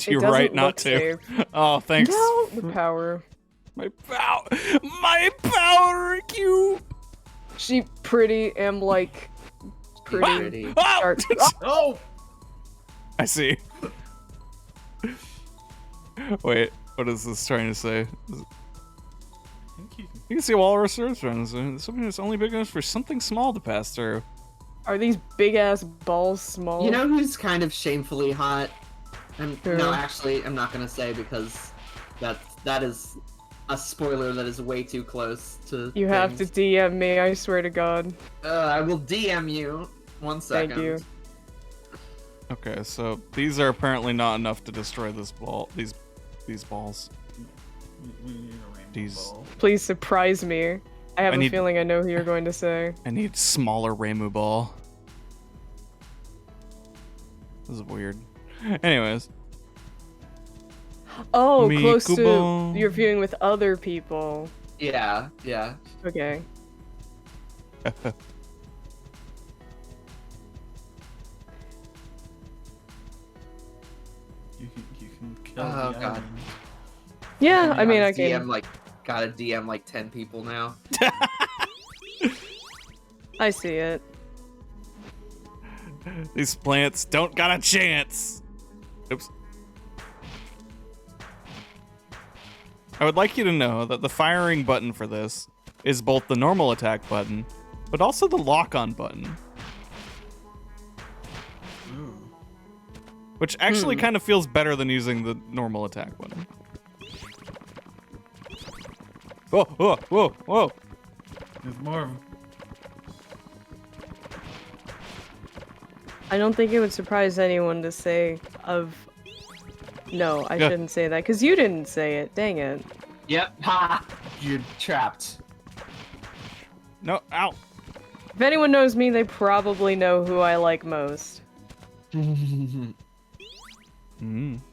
You're It right doesn't not look to. safe. Oh, thanks. No, the power. My power cube. She pretty am like pretty. Ah! Shark. Oh! I see. Wait, what is this trying to say? I think you can... You can see walrus restaurants. Something that's only big enough for something small to pass through. Are these big ass balls small? You know who's kind of shamefully hot? Who? No, actually, I'm not gonna say because that is a spoiler that is way too close to. You have to DM me. I swear to God. I will DM you. 1 second. Thank you. Okay, so these are apparently not enough to destroy this ball. These balls. We need a rainbow These- ball. Please surprise me. I have I a need- feeling I know who you're going to say. I need smaller Ramu ball. This is weird. Anyways, Oh, close to Mikubo. you're viewing with other people. Yeah. Okay. You can kill Oh, the God. enemy. Yeah, I mean, I DM can. gotta DM like 10 people now. I see it. these plants don't got a chance. Oops. I would like you to know that the firing button for this is both the normal attack button, but also the lock-on button, Ooh. which actually kind of feels better than using the normal attack button. Whoa, whoa, whoa, whoa. There's more of... I don't think it would surprise anyone to say of. No, I Yeah. shouldn't say that because you didn't say it. Dang it. Yep. Ha! You're trapped. No, ow. If anyone knows me, they probably know who I like most. Mm.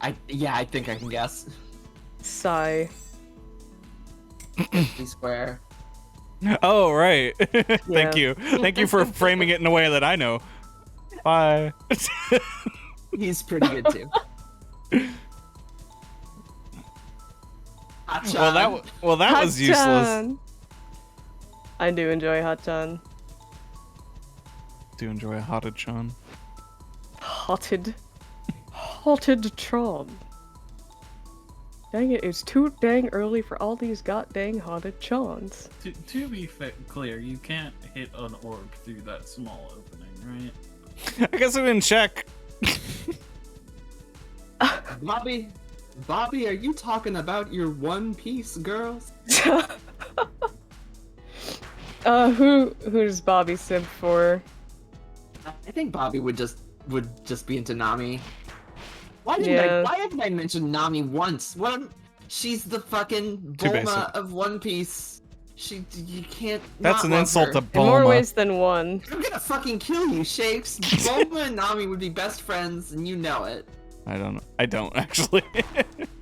I think I can guess. Sigh. Be square. Oh, right. Thank Yeah. you. Thank you for framing it in a way that I know. Bye. He's pretty good too. well, that was useless. Hot-chan. I do enjoy Hot-chan. do enjoy a hotted Sean. Hotted Tron. Dang it, it's too dang early for all these goddamn hotted Chons. To be clear, you can't hit an orb through that small opening, right? I guess I didn't check. Bobby, are you talking about your One Piece girls? Who's Bobby simp for? I think Bobby would just be into Nami. Why haven't I mentioned Nami once? She's the fucking Bulma of One Piece. You can't. That's an insult to Bulma. In more ways than one. I'm gonna fucking kill you, Shapes. Bulma and Nami would be best friends, and you know it. I don't actually.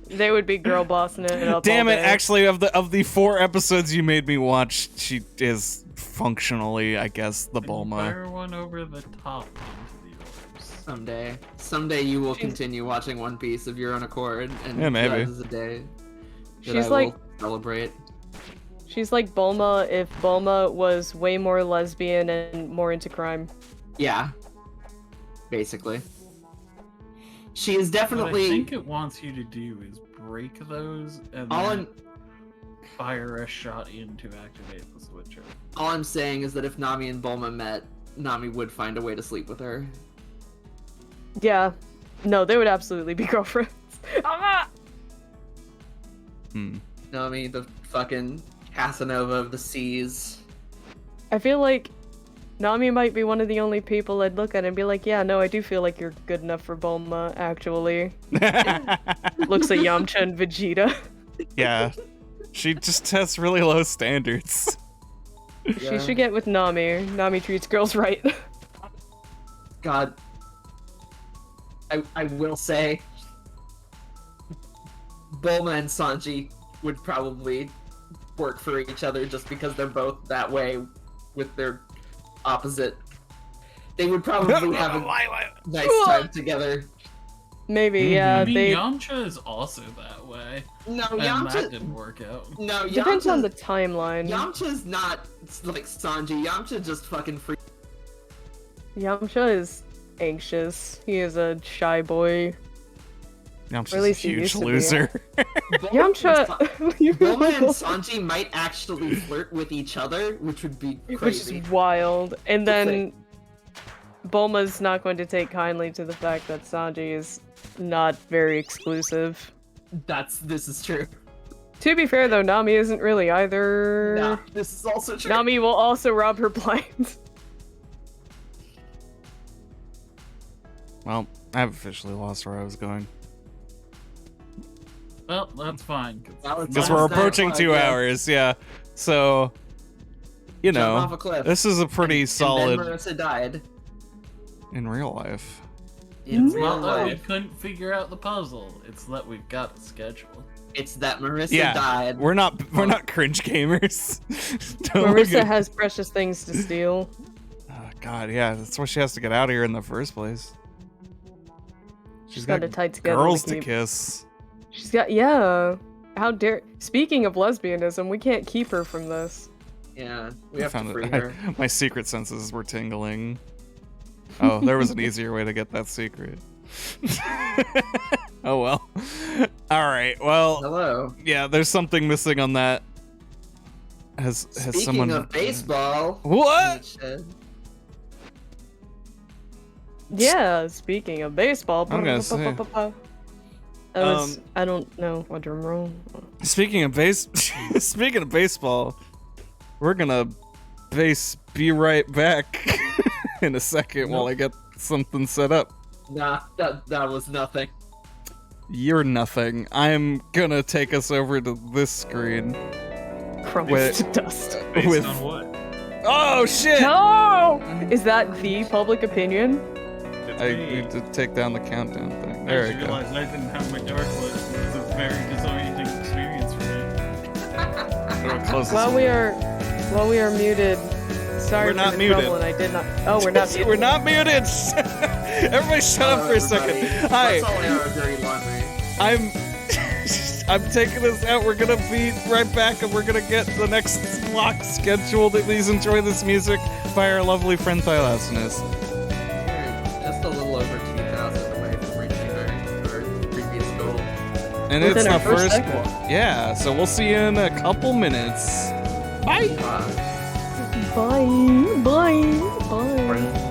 They would be girl bossing it up. Damn all it! day. Actually, of the 4 episodes you made me watch, she is functionally, I guess, the Bulma. Fire one over the top into the orbs. Someday you will continue watching One Piece of your own accord, and Yeah, maybe. that is a day that She's I like will celebrate. She's like Bulma if Bulma was way more lesbian and more into crime. Yeah, basically. She is What definitely. I think it wants you to do is break those and then fire a shot in to activate the switcher. All I'm saying is that if Nami and Bulma met, Nami would find a way to sleep with her. Yeah. No, they would absolutely be girlfriends. Ah! Nami, the fucking Casanova of the seas. I feel like Nami might be one of the only people I'd look at and be like, yeah, no, I do feel like you're good enough for Bulma, actually. Looks like Yamcha and Vegeta. Yeah, she just has really low standards. She should get with Nami. Nami treats girls right. God. I will say, Bulma and Sanji would probably work for each other just because they're both that way with their opposite. They would probably have a nice time together. Maybe, yeah. I mean, They Yamcha is also that way. No, And that Yamcha. didn't work out. No, depends on the Yamcha's, timeline. Yamcha's not like Sanji. Yamcha just fucking free. Yamcha is anxious. He is a shy boy. I'm just Or at a least he huge used to be. loser. Yamcha. Bulma and Sanji might actually flirt with each other, which would be Which crazy. is wild. And then Bulma's not going to take kindly to the fact that Sanji is not very exclusive. This is true. To be fair, though, Nami isn't really either. Nah, this is also true. Nami will also rob her blind. Well, I've officially lost where I was going. Well, that's fine. Because we're approaching 2 hours, yeah. So, you Jump know, off a cliff. this is a pretty solid And then Marissa died. in real life. In It's real not that we life. couldn't figure out the puzzle. It's that we've got a schedule. It's that Marissa Yeah, died. we're not cringe gamers. Don't look Marissa at- has precious things to steal. Oh, God, yeah, that's why she has to get out of here in the first place. She's got a tight schedule. girls to keep. kiss. She's got, yeah. How dare. Speaking of lesbianism, we can't keep her from this. Yeah, we have to Found free it. her. My secret senses were tingling. Oh, there was an easier way to get that secret. Oh well. All right. Well, Hello. yeah. There's something missing on that. Has Speaking someone? of baseball. What? Yeah, speaking of baseball. I'm gonna say- That was, I don't know what drum roll. Speaking of speaking of baseball, we're gonna be right back in a second while I get something set up. Nah, that was nothing. You're nothing. I'm gonna take us over to this screen. Crumbles to dust. Based With- on what? Oh shit! No! Is that the public opinion? It's I me. need to take down the countdown thing. I There just we go. realized I didn't have my dark list. It's a very disorienting experience for me. Or close this While one. we are muted. Sorry We're for not the muted. trouble, and I did not. Oh, we're not muted. We're not muted. Everybody, shut up for a second. Hi, Let's all air our dirty laundry. I'm I'm taking this out. We're gonna be right back, and we're gonna get the next block scheduled. Please enjoy this music by our lovely friend Thylastinus. Just a little over 2,000 away from reaching our previous goal. And Within it's our the first first segment. Yeah, so we'll see you in a couple minutes. Bye! Bye. Bye. Bye. Bye. Bye.